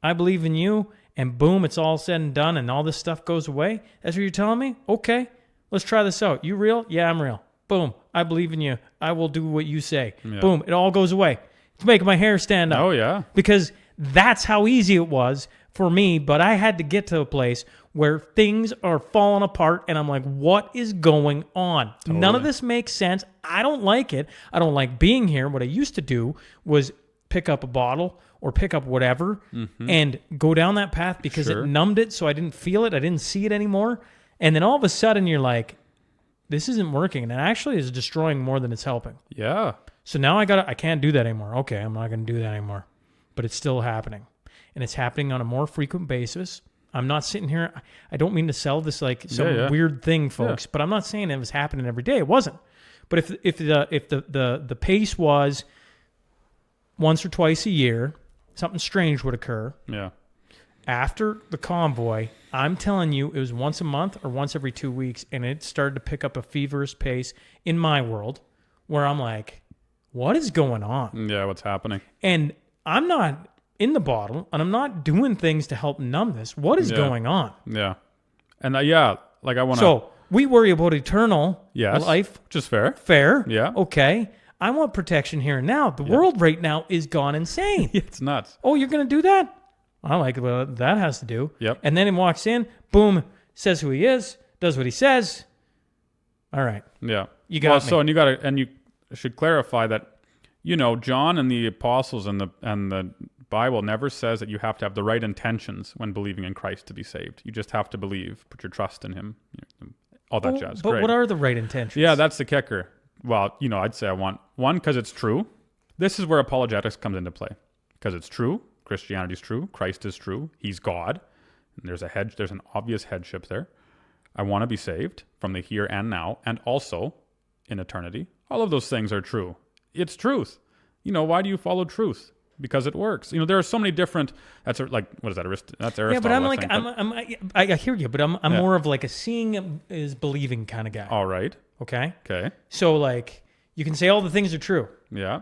I believe in you, and boom, it's all said and done, and all this stuff goes away? That's what you're telling me? Okay, let's try this out. You real? Yeah, I'm real. Boom, I believe in you. I will do what you say. Yeah. Boom, it all goes away. It's making my hair stand up. Oh, yeah. Because that's how easy it was for me, but I had to get to a place where things are falling apart, and I'm like, what is going on? None of this makes sense. I don't like it. I don't like being here. What I used to do was pick up a bottle or pick up whatever and go down that path because Sure. it numbed it, so I didn't feel it. I didn't see it anymore. And then all of a sudden you're like, this isn't working. And it actually is destroying more than it's helping. Yeah. So now I can't do that anymore. Okay, I'm not going to do that anymore. But it's still happening. And it's happening on a more frequent basis. I'm not sitting here. I don't mean to sell this like some weird thing, folks, but I'm not saying it was happening every day. It wasn't. But if the pace was once or twice a year, something strange would occur. Yeah. After the convoy, I'm telling you, it was once a month or once every 2 weeks, and it started to pick up a feverish pace in my world where I'm like, what is going on? Yeah, what's happening? And I'm not in the bottle, and I'm not doing things to help numb this. What is going on? Yeah. And like I want to... So we worry about eternal life. Which is fair. Fair. Yeah. Okay. I want protection here and now. The world right now is gone insane. It's nuts. Oh, you're going to do that? I like what that has to do. Yep. And then he walks in, boom, says who he is, does what he says. All right. Yeah. You got me. So and you should clarify that, John and the apostles and the Bible never says that you have to have the right intentions when believing in Christ to be saved. You just have to believe, put your trust in him, all that jazz. But Great. what are the right intentions? Yeah, that's the kicker. Well, I'd say I want one because it's true. This is where apologetics comes into play because it's true. Christianity is true. Christ is true. He's God. And there's an obvious headship there. I want to be saved from the here and now and also in eternity. All of those things are true. It's truth. Why do you follow truth? Because it works. There are so many different. That's like, what is that? That's Aristotle. Yeah, but I'm like, I hear you, but I'm more of like a seeing is believing kind of guy. All right. Okay. Okay. So like, you can say all the things are true. Yeah.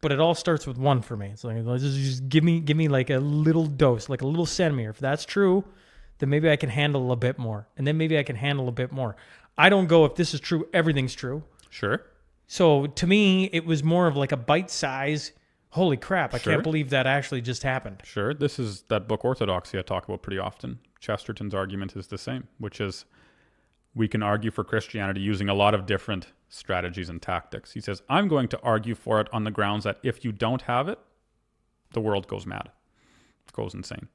But it all starts with one for me. It's like, just give me like a little dose, like a little centimeter. If that's true, then maybe I can handle a bit more. And then maybe I can handle a bit more. I don't go, if this is true, everything's true. Sure. So to me, it was more of like a bite size. Holy crap, I Sure. can't believe that actually just happened. Sure. This is that book Orthodoxy I talk about pretty often. Chesterton's argument is the same, which is we can argue for Christianity using a lot of different strategies and tactics. He says, I'm going to argue for it on the grounds that if you don't have it, the world goes mad. It goes insane.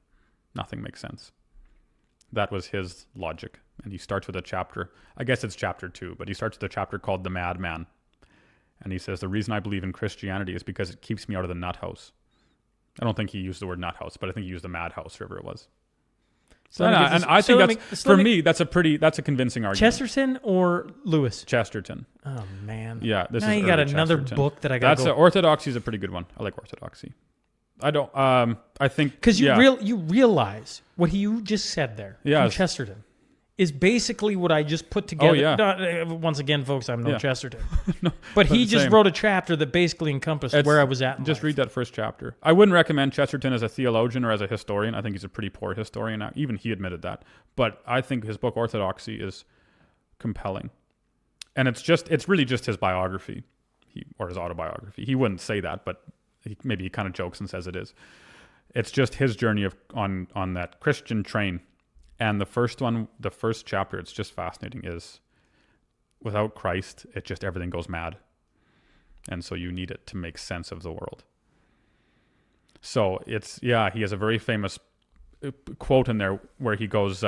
Nothing makes sense. That was his logic. And he starts with a chapter, I guess it's chapter 2, but he starts with a chapter called The Madman. And he says, the reason I believe in Christianity is because it keeps me out of the nut house. I don't think he used the word nut house, but I think he used the madhouse, whatever it was. So, and I think that's a convincing argument. Chesterton or Lewis? Chesterton. Oh man. Yeah, this now is you got early another Chesterton. book that I got. Orthodoxy is a pretty good one. I like Orthodoxy. I don't. I think because you realize what you just said there. Yeah, from Chesterton is basically what I just put together. Oh, yeah. Once again, folks, I'm no Chesterton. No, but he just same. wrote a chapter that basically encompassed where I was at in Just life. read that first chapter. I wouldn't recommend Chesterton as a theologian or as a historian. I think he's a pretty poor historian. Even he admitted that. But I think his book Orthodoxy is compelling. And it's really just his biography or his autobiography. He wouldn't say that, but maybe he kind of jokes and says it is. It's just his journey on that Christian train. And the first chapter, it's just fascinating, is without Christ, everything goes mad. And so you need it to make sense of the world. So he has a very famous quote in there where he goes,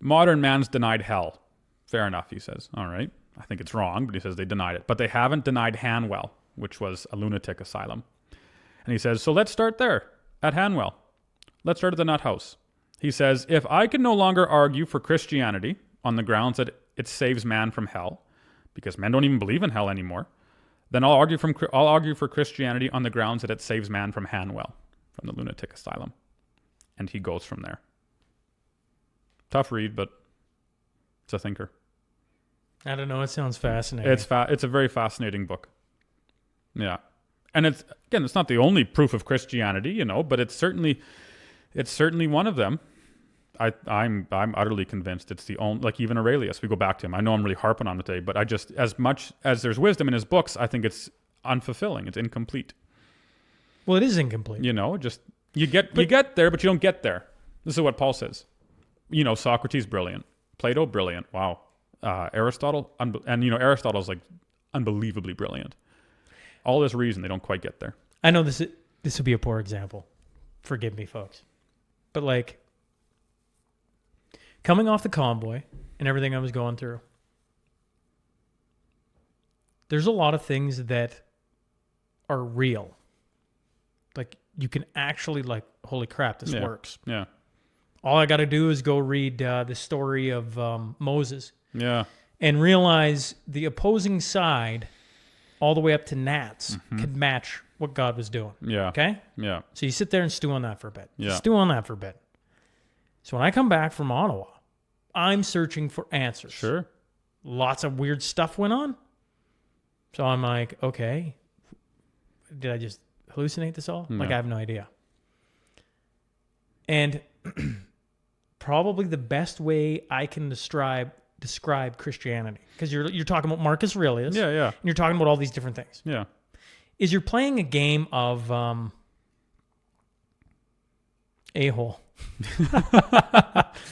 modern man's denied hell. Fair enough, he says. All right. I think it's wrong, but he says they denied it. But they haven't denied Hanwell, which was a lunatic asylum. And he says, so let's start there at Hanwell. Let's start at the nut house. He says, if I can no longer argue for Christianity on the grounds that it saves man from hell, because men don't even believe in hell anymore, then I'll argue for Christianity on the grounds that it saves man from Hanwell, from the lunatic asylum. And he goes from there. Tough read, but it's a thinker. I don't know. It sounds fascinating. It's a very fascinating book. Yeah. And it's not the only proof of Christianity, but it's certainly one of them. I'm utterly convinced it's the only, like even Aurelius, we go back to him. I know I'm really harping on it today, but as much as there's wisdom in his books, I think it's unfulfilling. It's incomplete. Well, it is incomplete. You get there, but you don't get there. This is what Paul says. Socrates, brilliant. Plato, brilliant. Wow. Aristotle, Aristotle's like unbelievably brilliant. All this reason they don't quite get there. I know this would be a poor example. Forgive me, folks. But like, coming off the convoy and everything I was going through, there's a lot of things that are real. Like, you can actually, like, holy crap, this works. Yeah. All I got to do is go read the story of Moses. Yeah. And realize the opposing side, all the way up to gnats, could match what God was doing. Yeah. Okay? Yeah. So you sit there and stew on that for a bit. Yeah. Stew on that for a bit. So when I come back from Ottawa, I'm searching for answers. Sure. Lots of weird stuff went on. So I'm like, okay, did I just hallucinate this all? No. Like, I have no idea. And probably the best way I can describe Christianity, because you're talking about Marcus Aurelius, Yeah. and you're talking about all these different things, Yeah. is you're playing a game of a-hole.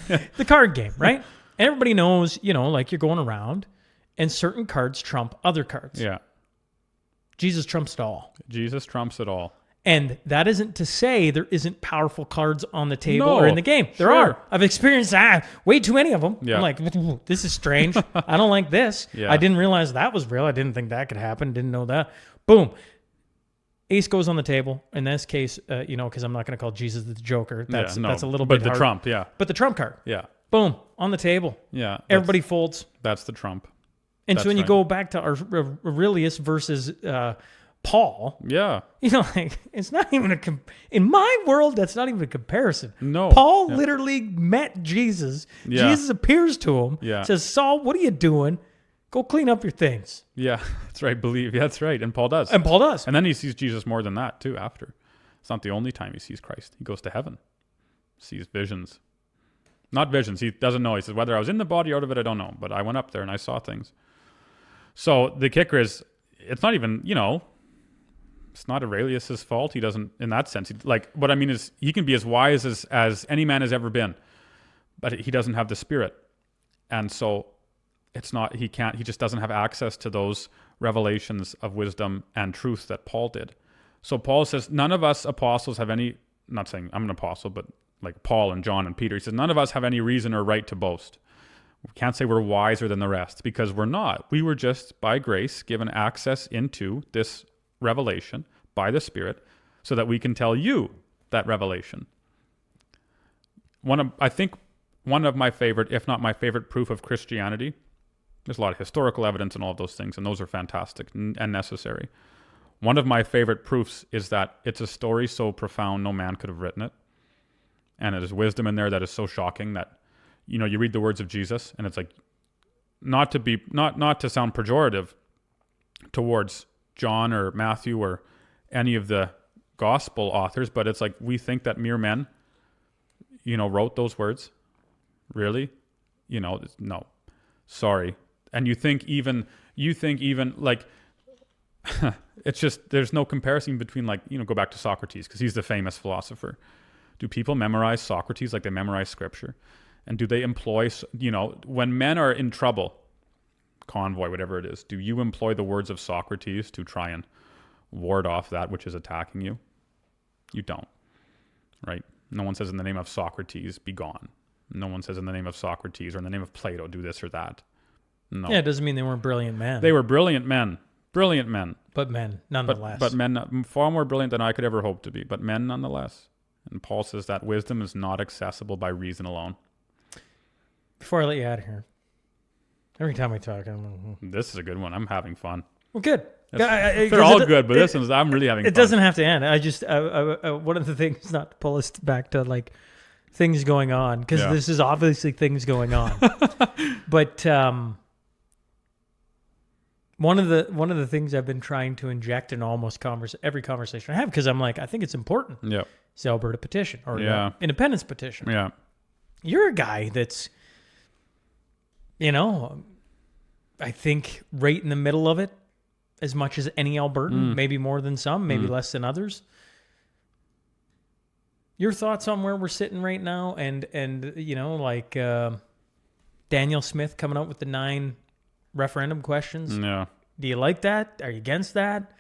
The card game, right? Everybody knows, like, you're going around and certain cards trump other cards. Yeah. Jesus trumps it all. Jesus trumps it all. And that isn't to say there isn't powerful cards on the table No, or in the game. There sure. are. I've experienced way too many of them. Yeah. I'm like, this is strange. I don't like this. Yeah. I didn't realize that was real. I didn't think that could happen. Didn't know that. Boom. Ace goes on the table. In this case, because I'm not going to call Jesus the Joker. That's a little bit But the hard. trump, yeah. But the trump card. Yeah. Boom. On the table. Yeah. Everybody folds. That's the trump. And That's so when you right. go back to Aurelius versus Paul, Yeah. like, it's not even in my world, that's not even a comparison. No. Paul Yeah. literally met Jesus. Yeah. Jesus appears to him, Yeah. says, Saul, what are you doing? Go clean up your things. Yeah. That's right. Believe. Yeah, that's right. And Paul does. And Paul does. And then he sees Jesus more than that, too, after. It's not the only time he sees Christ. He goes to heaven. Sees visions. Not visions. He doesn't know. He says, whether I was in the body or out of it, I don't know. But I went up there and I saw things. So the kicker is, it's not even, it's not Aurelius' fault. He doesn't, in that sense. What I mean is, he can be as wise as any man has ever been, but he doesn't have the Spirit. And so it's not, he just doesn't have access to those revelations of wisdom and truth that Paul did. So Paul says, none of us apostles have any, not saying I'm an apostle, but like Paul and John and Peter, he says, none of us have any reason or right to boast. We can't say we're wiser than the rest, because we're not. We were just, by grace, given access into this revelation by the Spirit so that we can tell you that revelation. I think one of my favorite, if not my favorite proof of Christianity, there's a lot of historical evidence and all of those things, and those are fantastic and necessary. One of my favorite proofs is that it's a story so profound no man could have written it. And there's wisdom in there that is so shocking that, you read the words of Jesus, and it's like, not to sound pejorative towards John or Matthew or any of the gospel authors, but it's like, we think that mere men, wrote those words. Really? No. Sorry. And you think even like, it's just, there's no comparison between, like, go back to Socrates, because he's the famous philosopher. Do people memorize Socrates like they memorize scripture? And do they employ, when men are in trouble, convoy, whatever it is, do you employ the words of Socrates to try and ward off that which is attacking you? You don't, right? No one says in the name of Socrates, be gone. No one says in the name of Socrates or in the name of Plato, do this or that. No. Yeah, it doesn't mean they weren't brilliant men. They were brilliant men. Brilliant men. But men, nonetheless. But men far more brilliant than I could ever hope to be, but men nonetheless. And Paul says that wisdom is not accessible by reason alone. Before I let you out of here, every time we talk, I'm This is a good one. I'm having fun. well, good. They're all good, but this one's, I'm really having fun. It doesn't have to end. I just, one of the things, not to pull us back to like things going on, because this is obviously things going on. But one of the things I've been trying to inject in almost every conversation I have, because I'm like, I think it's important. Yeah. It's the Alberta petition or the independence petition. Yeah. You're a guy that's, I think right in the middle of it, as much as any Albertan, maybe more than some, maybe less than others. Your thoughts on where we're sitting right now, and like Daniel Smith coming out with the 9 referendum questions. Yeah. Do you like that? Are you against that?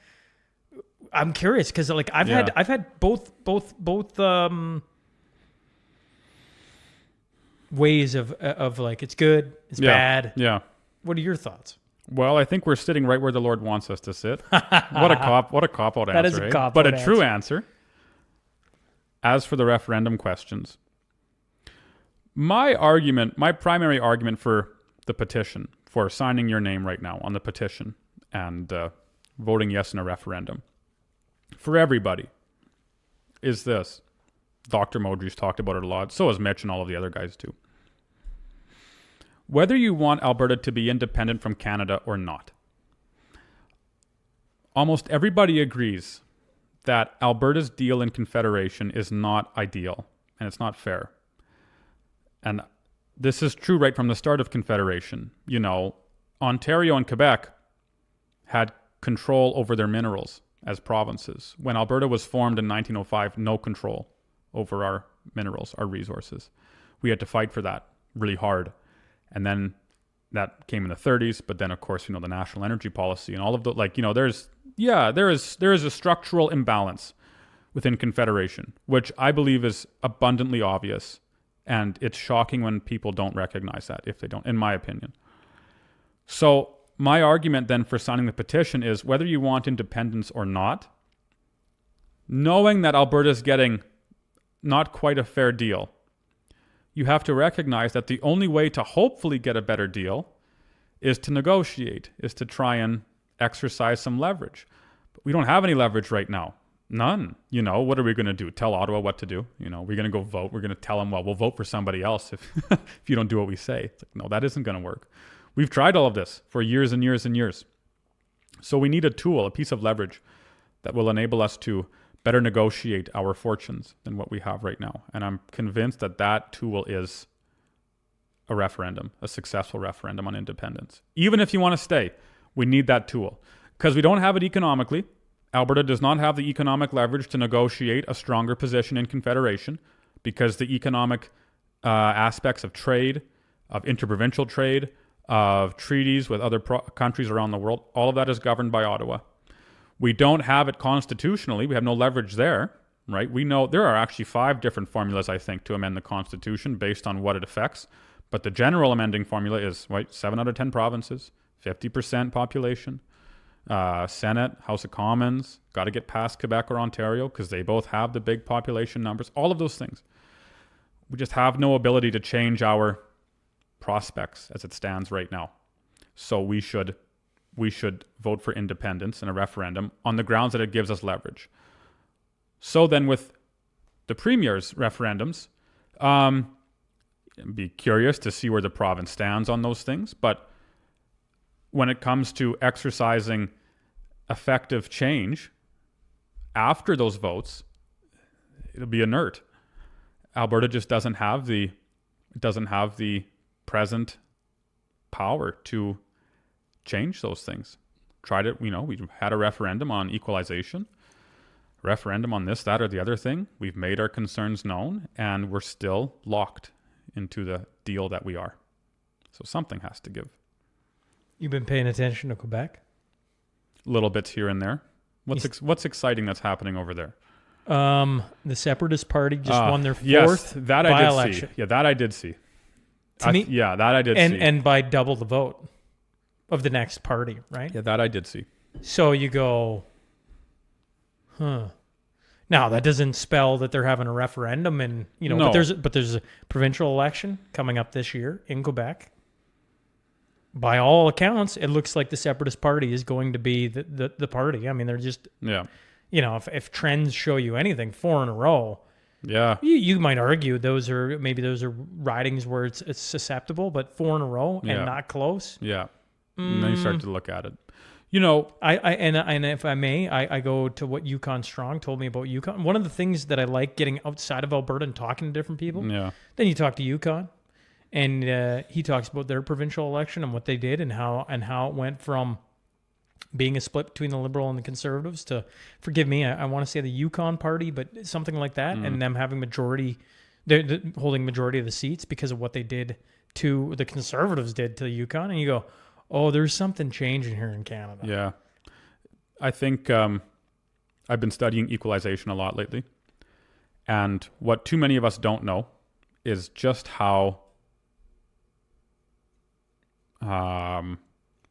I'm curious, because like I've had both ways of like it's good, it's bad. Yeah. What are your thoughts? Well, I think we're sitting right where the Lord wants us to sit. What a cop-out answer. That is a cop-out but a true answer. As for the referendum questions, my primary argument for the petition, for signing your name right now on the petition and voting yes in a referendum, for everybody, is this. Dr. Modry's talked about it a lot. So has Mitch and all of the other guys too. Whether you want Alberta to be independent from Canada or not, almost everybody agrees that Alberta's deal in Confederation is not ideal and it's not fair. And this is true right from the start of Confederation. You know, Ontario and Quebec had control over their minerals as provinces. When Alberta was formed in 1905, no control over our minerals, our resources. We had to fight for that really hard. And then that came in the 30s, but then of course, you know, the national energy policy and all of the, like, you know, there is a structural imbalance within Confederation, which I believe is abundantly obvious. And it's shocking when people don't recognize that, if they don't, in my opinion. So my argument then for signing the petition is whether you want independence or not, knowing that Alberta's getting not quite a fair deal, you have to recognize that the only way to hopefully get a better deal is to negotiate, is to try and exercise some leverage. But we don't have any leverage right now. None. You know, what are we going to do? Tell Ottawa what to do? You know, we're going to go vote. We're going to tell them, well, we'll vote for somebody else if if you don't do what we say. It's like, no, that isn't going to work. We've tried all of this for years and years and years. So we need a tool, a piece of leverage that will enable us to better negotiate our fortunes than what we have right now. And I'm convinced that that tool is a referendum, a successful referendum on independence. Even if you want to stay, we need that tool because we don't have it economically. Alberta does not have the economic leverage to negotiate a stronger position in Confederation because the economic aspects of trade, of interprovincial trade, of treaties with other countries around the world, all of that is governed by Ottawa. We don't have it constitutionally. We have no leverage there, right? We know there are actually 5 different formulas, I think, to amend the Constitution based on what it affects. But the general amending formula is, right, 7 out of 10 provinces, 50% population, Senate, House of Commons, got to get past Quebec or Ontario because they both have the big population numbers, all of those things. We just have no ability to change our prospects as it stands right now. So we should vote for independence in a referendum on the grounds that it gives us leverage. So then with the Premier's referendums, be curious to see where the province stands on those things. But when it comes to exercising effective change after those votes, it'll be inert. Alberta just doesn't have the present power to change those things. Tried it, we had a referendum on equalization, referendum on this, that, or the other thing. We've made our concerns known, and we're still locked into the deal that we are. So something has to give. You've been paying attention to Quebec? Little bits here and there. What's exciting that's happening over there? The Separatist Party just won their 4th yes, that by-election. I did see. Yeah, that I did see. That I did see. And by double the vote of the next party, right? Yeah, that I did see. So you go, Now that doesn't spell that they're having a referendum, and No. but there's a provincial election coming up this year in Quebec. By all accounts, it looks like the Separatist Party is going to be the party. I mean, they're just if trends show you anything, 4 in a row. Yeah, you might argue those are ridings where it's susceptible, but 4 in a row and not close. Yeah. And then you start to look at it. And if I may, I go to what Yukon Strong told me about Yukon. One of the things that I like getting outside of Alberta and talking to different people. Yeah. Then you talk to Yukon, and he talks about their provincial election and what they did and how it went from being a split between the Liberal and the Conservatives to, forgive me, I want to say the Yukon Party, but something like that, and them having majority, they're holding majority of the seats because of what they did to the Conservatives did to the Yukon, and you go, oh, there's something changing here in Canada. Yeah. I think I've been studying equalization a lot lately. And what too many of us don't know is just how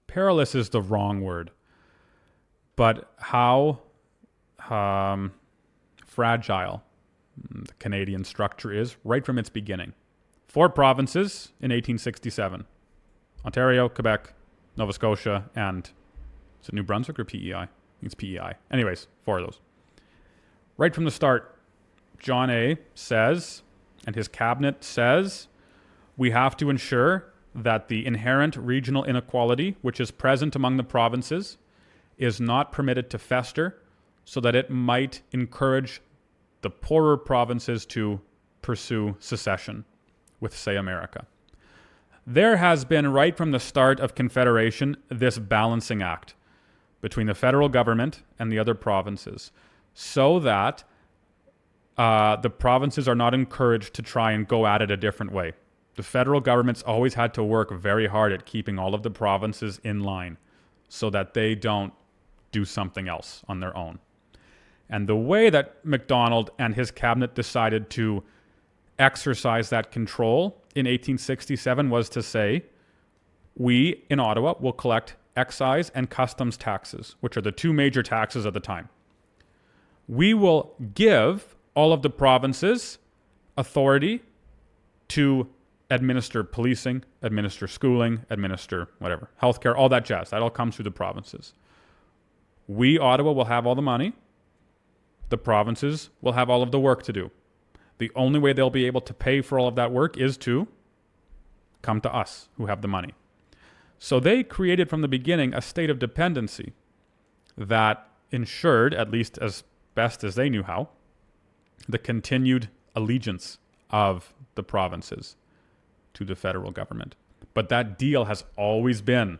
perilous is the wrong word, but how fragile the Canadian structure is right from its beginning. 4 provinces in 1867. Ontario, Quebec, Nova Scotia, and is it New Brunswick or PEI? I think it's PEI. Anyways, 4 of those. Right from the start, John A. says, and his cabinet says, we have to ensure that the inherent regional inequality which is present among the provinces is not permitted to fester so that it might encourage the poorer provinces to pursue secession with, say, America. There has been, right from the start of Confederation, this balancing act between the federal government and the other provinces so that the provinces are not encouraged to try and go at it a different way. The federal government's always had to work very hard at keeping all of the provinces in line so that they don't do something else on their own. And the way that MacDonald and his cabinet decided to exercise that control in 1867 was to say, we in Ottawa will collect excise and customs taxes, which are the 2 major taxes at the time. We will give all of the provinces authority to administer policing, administer schooling, administer whatever, healthcare, all that jazz. That all comes through the provinces. We, Ottawa, will have all the money. The provinces will have all of the work to do. The only way they'll be able to pay for all of that work is to come to us, who have the money. So they created from the beginning a state of dependency that ensured, at least as best as they knew how, the continued allegiance of the provinces to the federal government. But that deal has always been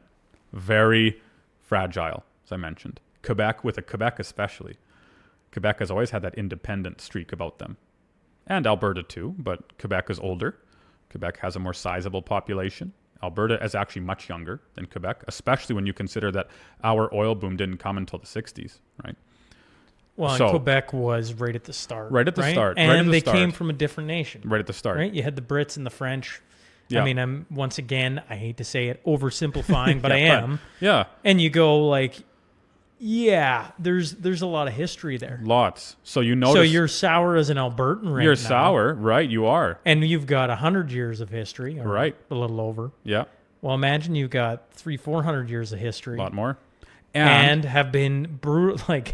very fragile, as I mentioned. Quebec, with Quebec especially. Quebec has always had that independent streak about them. And Alberta too, but Quebec is older. Quebec has a more sizable population. Alberta is actually much younger than Quebec, especially when you consider that our oil boom didn't come until the 60s, right? Well, So- and Quebec was right at the start. Right at the start, And right at the they start. came from a different nation. Right at the start. Right? You had the Brits and the French. Yeah. I mean, I'm once again, I hate to say it, oversimplifying, but I Yeah, am. Yeah, And you go like, yeah, there's a lot of history there. lots. So you notice So you're sour as an Albertan right you're now. sour, right? You are. And you've got 100 years of history. Or Right. A little over. Yeah, Well, imagine you've got 300-400 years of history. a lot more. And have been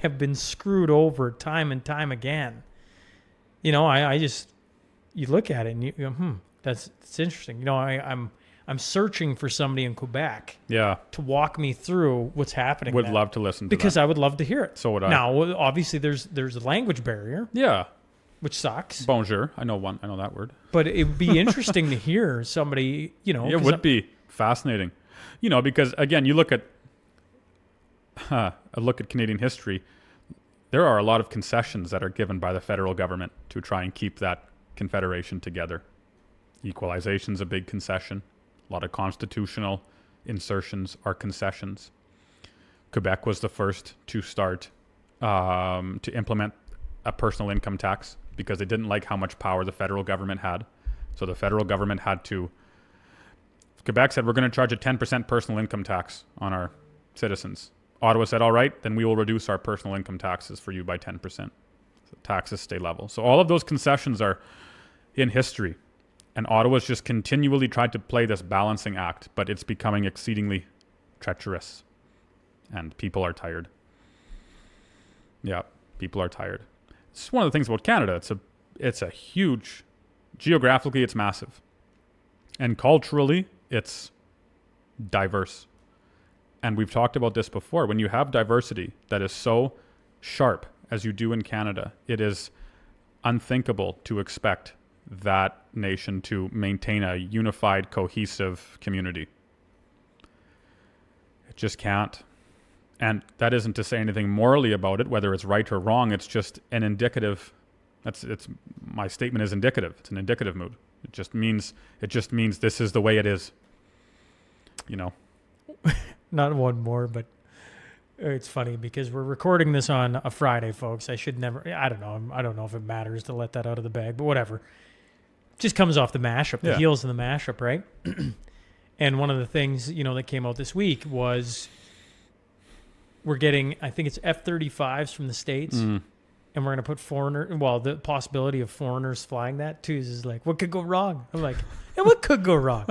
have been screwed over time and time again. You know, I just, you look at it and you go, that's interesting. You know, I'm searching for somebody in Quebec Yeah, to walk me through what's happening. would there. love to listen to because that. I would love to hear it. So would I. Now, obviously, there's a language barrier, Yeah, which sucks. bonjour. I know that word. But it would be interesting to hear somebody, you know. It 'cause would be fascinating, you know, because again, you look at a look at Canadian history. There are a lot of concessions that are given by the federal government to try and keep that confederation together. Equalization's a big concession. A lot of constitutional insertions are concessions. Quebec was the first to start to implement a personal income tax because they didn't like how much power the federal government had. So the federal government had to. Quebec said, we're going to charge a 10% personal income tax on our citizens. Ottawa said, all right, then we will reduce our personal income taxes for you by 10%. So taxes stay level. So all of those concessions are in history. And Ottawa's just continually tried to play this balancing act, but it's becoming exceedingly treacherous. And people are tired. Yeah, people are tired. It's one of the things about Canada. It's a huge, geographically it's massive. And culturally, it's diverse. And we've talked about this before. When you have diversity that is so sharp as you do in Canada, it is unthinkable to expect that nation to maintain a unified, cohesive community. It just can't. And that isn't to say anything morally about it, whether it's right or wrong. It's just an indicative. My statement is indicative. It's an indicative mood. It just means this is the way it is. You know. Not one more, but it's funny because we're recording this on a Friday, folks. I don't know if it matters to let that out of the bag, but whatever. Just comes off the mashup, the heels of the mashup, right? And one of the things, that came out this week was we're getting, I think it's F-35s from the States, and we're going to put the possibility of foreigners flying that too is like, what could go wrong? I'm like, yeah, what could go wrong?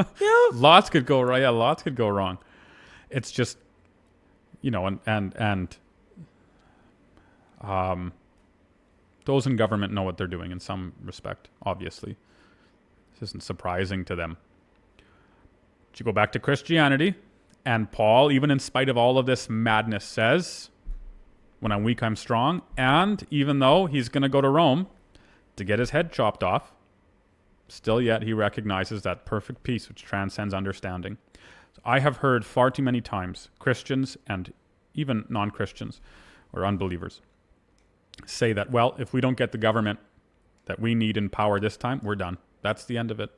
Lots could go right. Yeah, lots could go wrong. It's just, and those in government know what they're doing in some respect, obviously. This isn't surprising to them. But you go back to Christianity, and Paul, even in spite of all of this madness, says, when I'm weak, I'm strong. And even though he's going to go to Rome to get his head chopped off, still yet he recognizes that perfect peace which transcends understanding. So I have heard far too many times Christians and even non-Christians or unbelievers say that, well, if we don't get the government that we need in power this time, we're done. That's the end of it.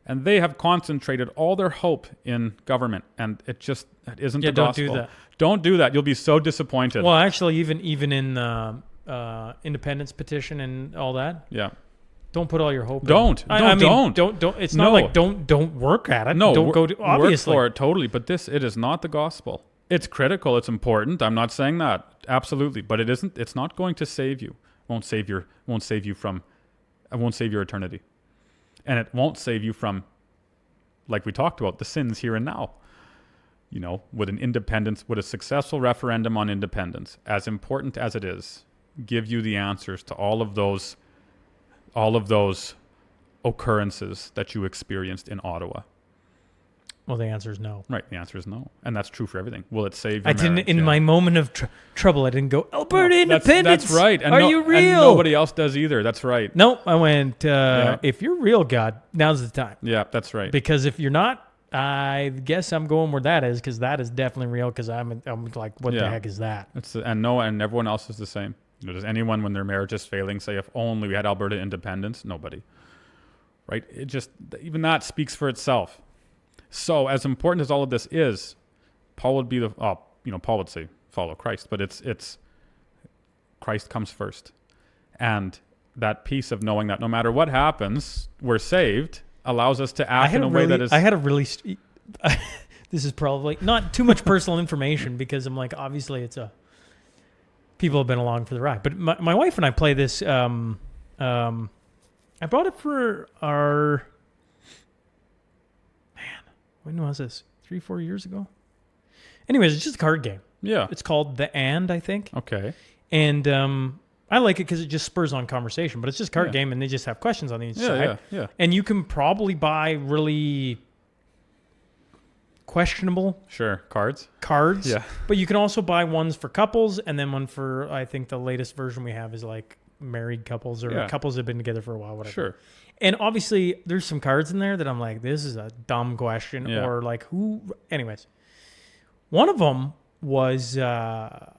And they have concentrated all their hope in government, and it isn't the gospel. Don't do that. Don't do that. You'll be so disappointed. Well, actually, even in the independence petition and all that, yeah. Don't put all your hope. Don't. Don't. It's not like don't work at it. No, don't go to obviously work for it totally. But it is not the gospel. It's critical. It's important. I'm not saying that absolutely, but it isn't. It's not going to save you. Won't save your eternity. And it won't save you from, like we talked about, the sins here and now. Would a successful referendum on independence, as important as it is, give you the answers to all of those occurrences that you experienced in Ottawa? Well, the answer is no. Right, the answer is no. And that's true for everything. Will it save your I didn't, marriage? in my moment of trouble, I didn't go, Alberta independence. That's right. And Are you real? And nobody else does either. That's right. No, I went, if you're real, God, now's the time. Yeah, that's right. Because if you're not, I guess I'm going where that is, because that is definitely real, because I'm like, what the heck is that? And everyone else is the same. Does anyone, when their marriage is failing, say, if only we had Alberta independence? Nobody. Right? It just, even that speaks for itself. So, as important as all of this is, Paul would Paul would say follow Christ, but it's Christ comes first. And that peace of knowing that no matter what happens, we're saved, allows us to act in a way that is... I had a really... this is probably not too much personal information, because I'm like, obviously people have been along for the ride. But my wife and I play this... I bought it for our... When was this? 3-4 years ago? Anyways, it's just a card game. Yeah. It's called The And, I think. Okay. And I like it because it just spurs on conversation. But it's just a card game, and they just have questions on each side. Yeah. And you can probably buy really questionable cards. Yeah. But you can also buy ones for couples, and then one for, I think the latest version we have is like married couples or couples that have been together for a while, whatever. Sure. And obviously, there's some cards in there that I'm like, this is a dumb question, or like, who? Anyways, one of them was, I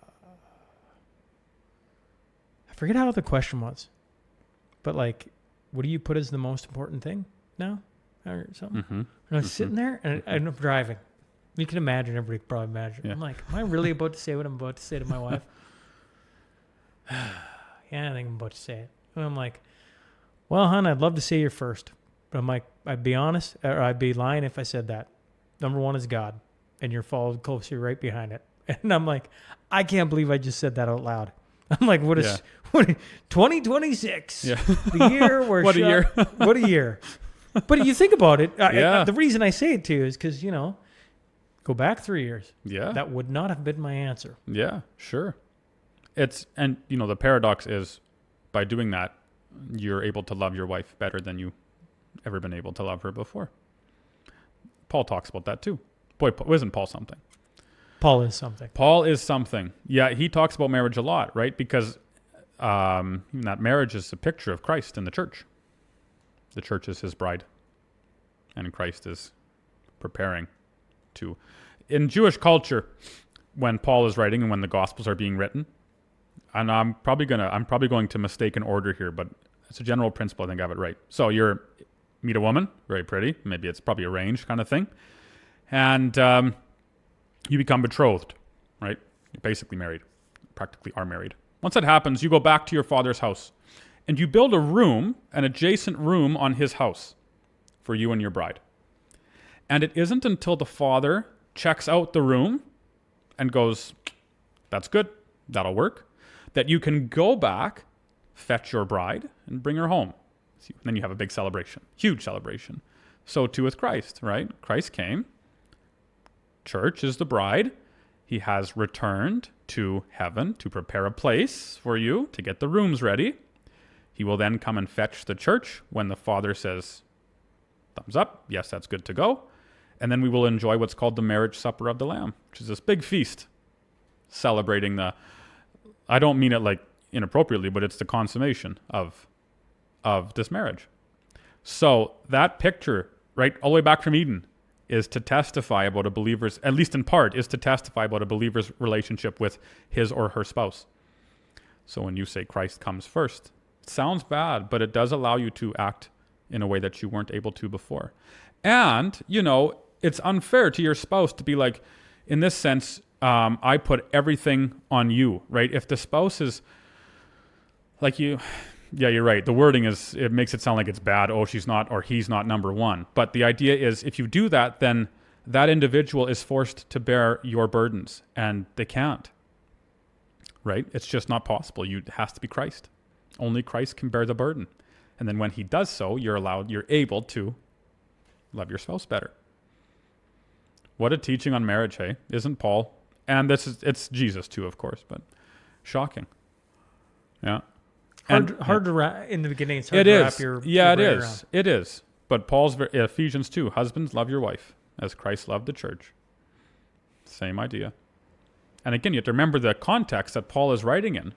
forget how the question was, but like, what do you put as the most important thing now, or something? Mm-hmm. And I was sitting there, and I ended up driving. You can imagine, everybody can probably imagine. Yeah. I'm like, am I really about to say what I'm about to say to my wife? Yeah, I think I'm about to say it. And I'm like, well, hon, I'd love to say you're first. But I'm like, I'd be honest, or I'd be lying if I said that. Number one is God, and you're followed closely right behind it. And I'm like, I can't believe I just said that out loud. I'm like, what 2026? Yeah. The year where what a year. What a year. But you think about it, the reason I say it to you is because, go back 3 years. Yeah. That would not have been my answer. Yeah, sure. The paradox is, by doing that, you're able to love your wife better than you ever been able to love her before. Paul talks about that too. Boy, isn't Paul something? Paul is something. Paul is something. Yeah, he talks about marriage a lot, right? Because that marriage is a picture of Christ and the church. The church is his bride, and Christ is preparing to. In Jewish culture, when Paul is writing and when the Gospels are being written, and I'm probably going to mistake an order here, but it's a general principle. I think I have it right. So meet a woman, very pretty. Maybe it's probably arranged kind of thing. And you become betrothed, right? You're basically married, practically are married. Once that happens, you go back to your father's house and you build an adjacent room on his house for you and your bride. And it isn't until the father checks out the room and goes, that's good, that'll work, that you can go back, fetch your bride, and bring her home. Then you have a big celebration, huge celebration. So too with Christ, right? Christ came. Church is the bride. He has returned to heaven to prepare a place for you, to get the rooms ready. He will then come and fetch the church when the Father says, thumbs up, yes, that's good to go. And then we will enjoy what's called the marriage supper of the Lamb, which is this big feast celebrating I don't mean it like inappropriately, but it's the consummation of this marriage. So that picture, right, all the way back from Eden, is to testify about a believer's, at least in part, is to testify about a believer's relationship with his or her spouse. So when you say Christ comes first, it sounds bad, but it does allow you to act in a way that you weren't able to before. And, it's unfair to your spouse to be like, in this sense, I put everything on you, right? If the spouse is like you, yeah, you're right. The wording it makes it sound like it's bad. Oh, she's not, or he's not number one. But the idea is if you do that, then that individual is forced to bear your burdens, and they can't, right? It's just not possible. It has to be Christ. Only Christ can bear the burden. And then when he does so, you're able to love your spouse better. What a teaching on marriage, hey? Isn't Paul? And it's Jesus too, of course, but shocking. Yeah. Hard to in the beginning. It's hard to wrap your brain around. It is. But Paul's Ephesians 2, husbands, love your wife as Christ loved the church. Same idea. And again, you have to remember the context that Paul is writing in.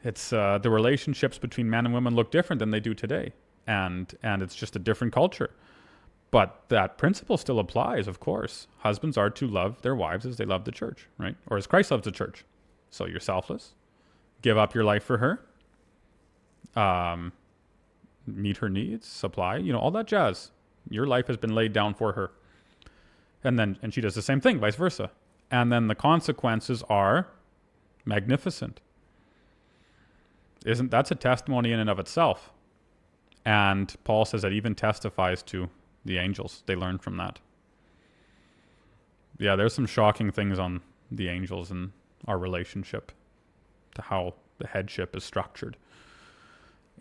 It's the relationships between men and women look different than they do today, and it's just a different culture. But that principle still applies, of course. Husbands are to love their wives as they love the church, right? Or as Christ loves the church. So you're selfless. Give up your life for her. Meet her needs, supply, all that jazz. Your life has been laid down for her. And she does the same thing, vice versa. And then the consequences are magnificent. That's a testimony in and of itself. And Paul says that even testifies to the angels. They learn from that. Yeah, there's some shocking things on the angels and our relationship to how the headship is structured.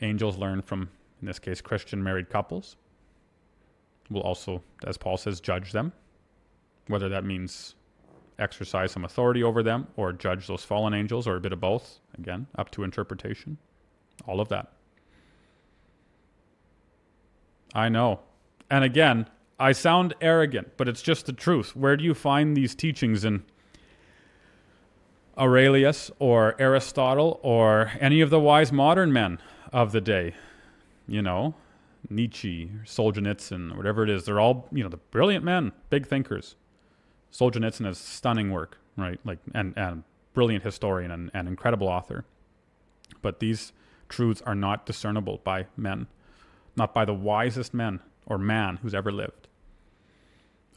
Angels learn from, in this case, Christian married couples. We'll also, as Paul says, judge them, whether that means exercise some authority over them or judge those fallen angels or a bit of both, again, up to interpretation. All of that. I know. And again, I sound arrogant, but it's just the truth. Where do you find these teachings in Aurelius or Aristotle or any of the wise modern men of the day? Nietzsche, Solzhenitsyn, whatever it is. They're all, the brilliant men, big thinkers. Solzhenitsyn has stunning work, right? And brilliant historian and incredible author. But these truths are not discernible by men, not by the wisest men or man who's ever lived.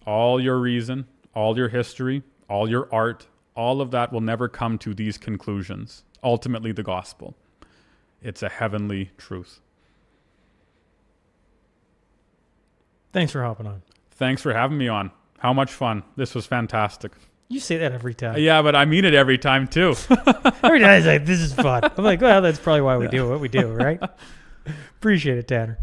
All your reason, all your history, all your art, all of that will never come to these conclusions. Ultimately, the gospel. It's a heavenly truth. Thanks for hopping on. Thanks for having me on. How much fun. This was fantastic. You say that every time. Yeah, but I mean it every time too. Every time I say, this is fun. I'm like, well, that's probably why we do what we do, right? Appreciate it, Tanner.